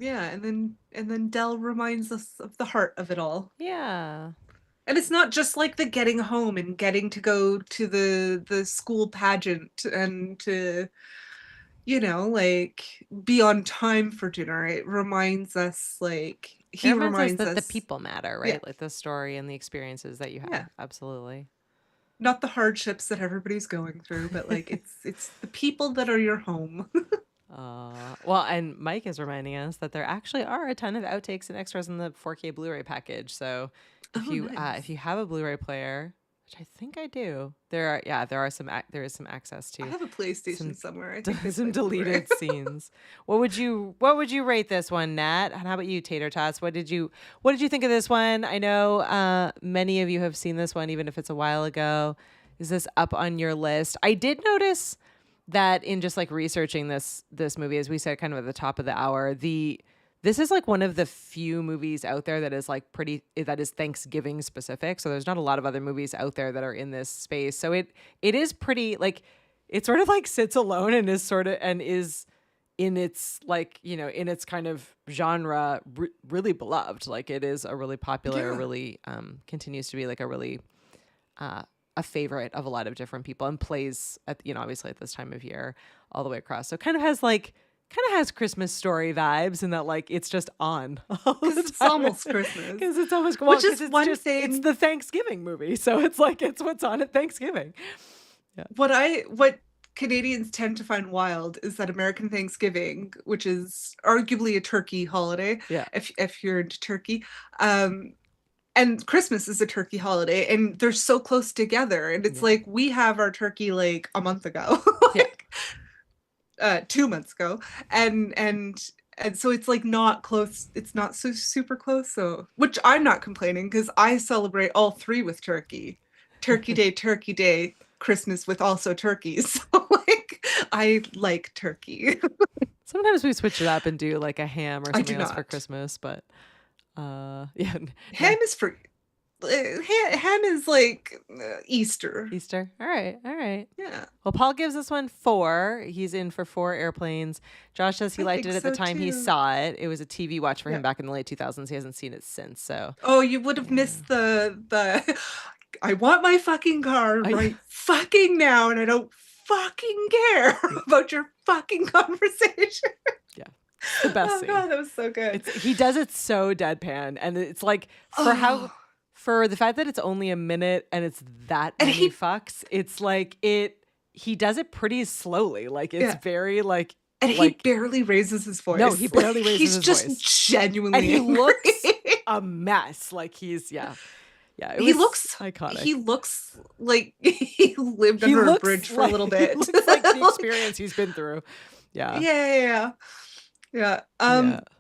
and then Dell reminds us of the heart of it all. Yeah. And it's not just like the getting home and getting to go to the school pageant and to, like be on time for dinner. It reminds us like he reminds us reminds that the us, people matter, yeah, right? Like the story and the experiences that you have. yeah, Absolutely. not the hardships that everybody's going through, but like it's the people that are your home. Well, and Mike is reminding us that there actually are a ton of outtakes and extras in the 4K Blu-ray package. So Oh, nice. if you have a Blu-ray player, which I think I do, there is some access I to have a PlayStation some somewhere. I think they some play Blu-ray. deleted scenes. What would you rate this one, Nat? And how about you, Tater Tots? What did you think of this one? I know many of you have seen this one, even if it's a while ago. Is this up on your list? I did notice that in just like researching this movie, as we said kind of at the top of the hour, this is like one of the few movies out there that is that is Thanksgiving specific. So there's not a lot of other movies out there that are in this space. So it is pretty like, it sort of like sits alone and is in its like, in its kind of genre really beloved. Like it is a really popular, Yeah. really continues to be like a really a favorite of a lot of different people, and plays at, obviously at this time of year all the way across. So kind of has Christmas Story vibes, in that like it's just on all the Because it's time. almost Christmas. Because it's almost, Which is 'cause it's one thing. it's the Thanksgiving movie, so it's like it's what's on at Thanksgiving. What Canadians tend to find wild is that American Thanksgiving, which is arguably a turkey holiday, Yeah. if you're into turkey, and Christmas is a turkey holiday, and they're so close together, and it's Yeah. like we have our turkey like a month ago, Yeah. like 2 months ago, and so it's like not close. It's not so super close. So, which I'm not complaining, because I celebrate all three with turkey. Turkey Day, Christmas with also turkeys. So like I like turkey. Sometimes we switch it up and do like a ham or I do something else for not. Christmas, but yeah. Ham is for ham is like Easter. Easter. All right. Yeah. Well, Paul gives this one 4. He's in for 4 airplanes. Josh says he I liked think it at the so, time he too. saw it. It was a TV watch for him Yeah. back in the late 2000s. He hasn't seen it since. So Oh, you would have missed the I want my fucking car I- right fucking now, and I don't fucking care about your fucking conversation. the best Oh scene. god, that was so good. He does it so deadpan, and it's like Oh. for the fact that it's only a minute and it's that And many fucks. It's like he does it pretty slowly. Like it's Yeah. very like. And like, he barely raises his voice. No, he barely Like, raises he's his just voice. genuinely And he angry. looks a mess. Like he's yeah. It He was looks iconic. He looks like he lived He under a looks bridge for a little like- bit. He looks like the experience he's been through. Yeah. Yeah. Yeah.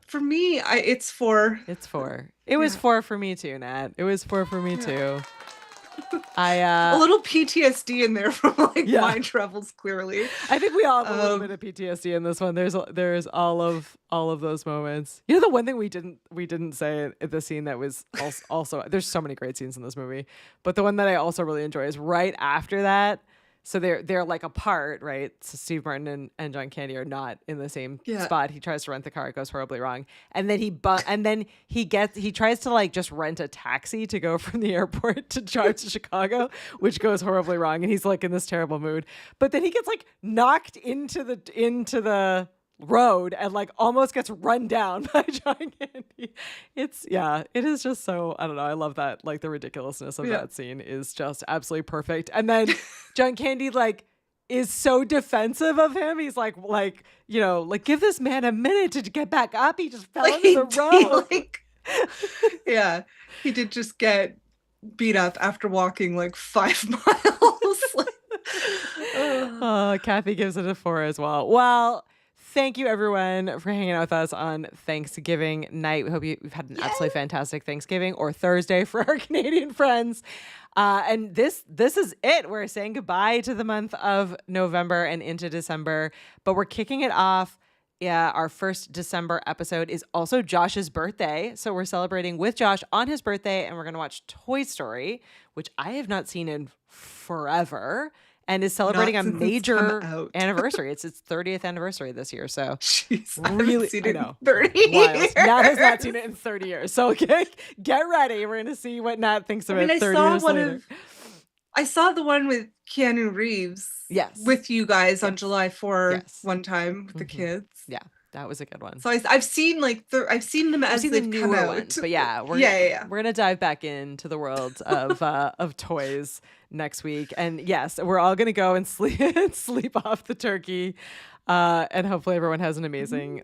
For me, it's 4. It's 4. It was Yeah. 4 for me too, Nat. It was 4 for me too. A little PTSD in there from like Yeah. mind travels, clearly. I think we all have a little bit of PTSD in this one. There's all of those moments. The one thing we didn't say at the scene that was also there's so many great scenes in this movie, but the one that I also really enjoy is right after that. So they're like apart, right? So Steve Martin and John Candy are not in the same Yeah. spot. He tries to rent the car, it goes horribly wrong, and then he tries to like just rent a taxi to go from the airport to drive to Chicago, which goes horribly wrong, and he's like in this terrible mood. But then he gets like knocked into the road and like almost gets run down by John Candy. It is just so, I don't know, I love that, like the ridiculousness of that scene is just absolutely perfect. And then John Candy like is so defensive of him. He's like give this man a minute to get back up. He just fell Like, into the road. Yeah, he did just get beat up after walking like 5 miles. Kathy gives it a 4 as well. Well, thank you everyone for hanging out with us on Thanksgiving night. We hope you've had an absolutely fantastic Thanksgiving or Thursday for our Canadian friends. And this is it. We're saying goodbye to the month of November and into December, but we're kicking it off. Yeah, our first December episode is also Josh's birthday. So we're celebrating with Josh on his birthday, and we're going to watch Toy Story, which I have not seen in forever, and is celebrating a Not since it's major come out. anniversary. It's its 30th anniversary this year. So Jeez, I really, haven't seen it I know. in 30 Wild. years. Nat has not seen it in 30 years. So okay, get ready. We're going to see what Nat thinks of it 30 years later. I saw the one with Keanu Reeves. Yes. With you guys on July 4th Yes. one time with the Mhm. kids. Yeah. That was a good one. So I've seen like I've seen them I've as seen the they've newer come out. ones, but yeah, we're gonna dive back into the world of toys next week, and yes, we're all gonna go and sleep off the turkey, and hopefully everyone has an amazing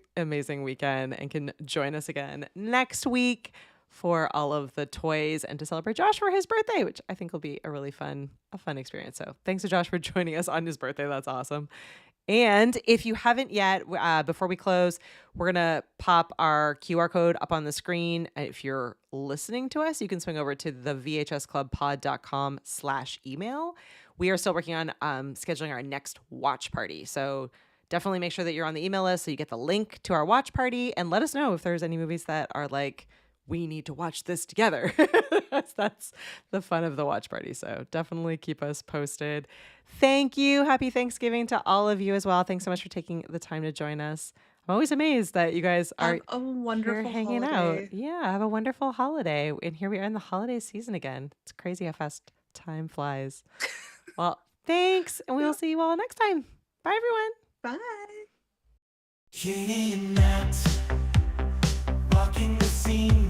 weekend and can join us again next week for all of the toys and to celebrate Josh for his birthday, which I think will be a really fun experience. So thanks to Josh for joining us on his birthday. That's awesome. And if you haven't yet, before we close, we're going to pop our QR code up on the screen. If you're listening to us, you can swing over to the vhsclubpod.com/email. We are still working on scheduling our next watch party. So definitely make sure that you're on the email list so you get the link to our watch party, and let us know if there's any movies that are like, we need to watch this together. That's the fun of the watch party. So definitely keep us posted. Thank you. Happy Thanksgiving to all of you as well. Thanks so much for taking the time to join us. I'm always amazed that you guys are Have a wonderful here hanging holiday. out. Yeah, have a wonderful holiday. And here we are in the holiday season again. It's crazy how fast time flies. Well, thanks. And we'll see you all next time. Bye, everyone. Bye. Katie and Matt, rocking the scene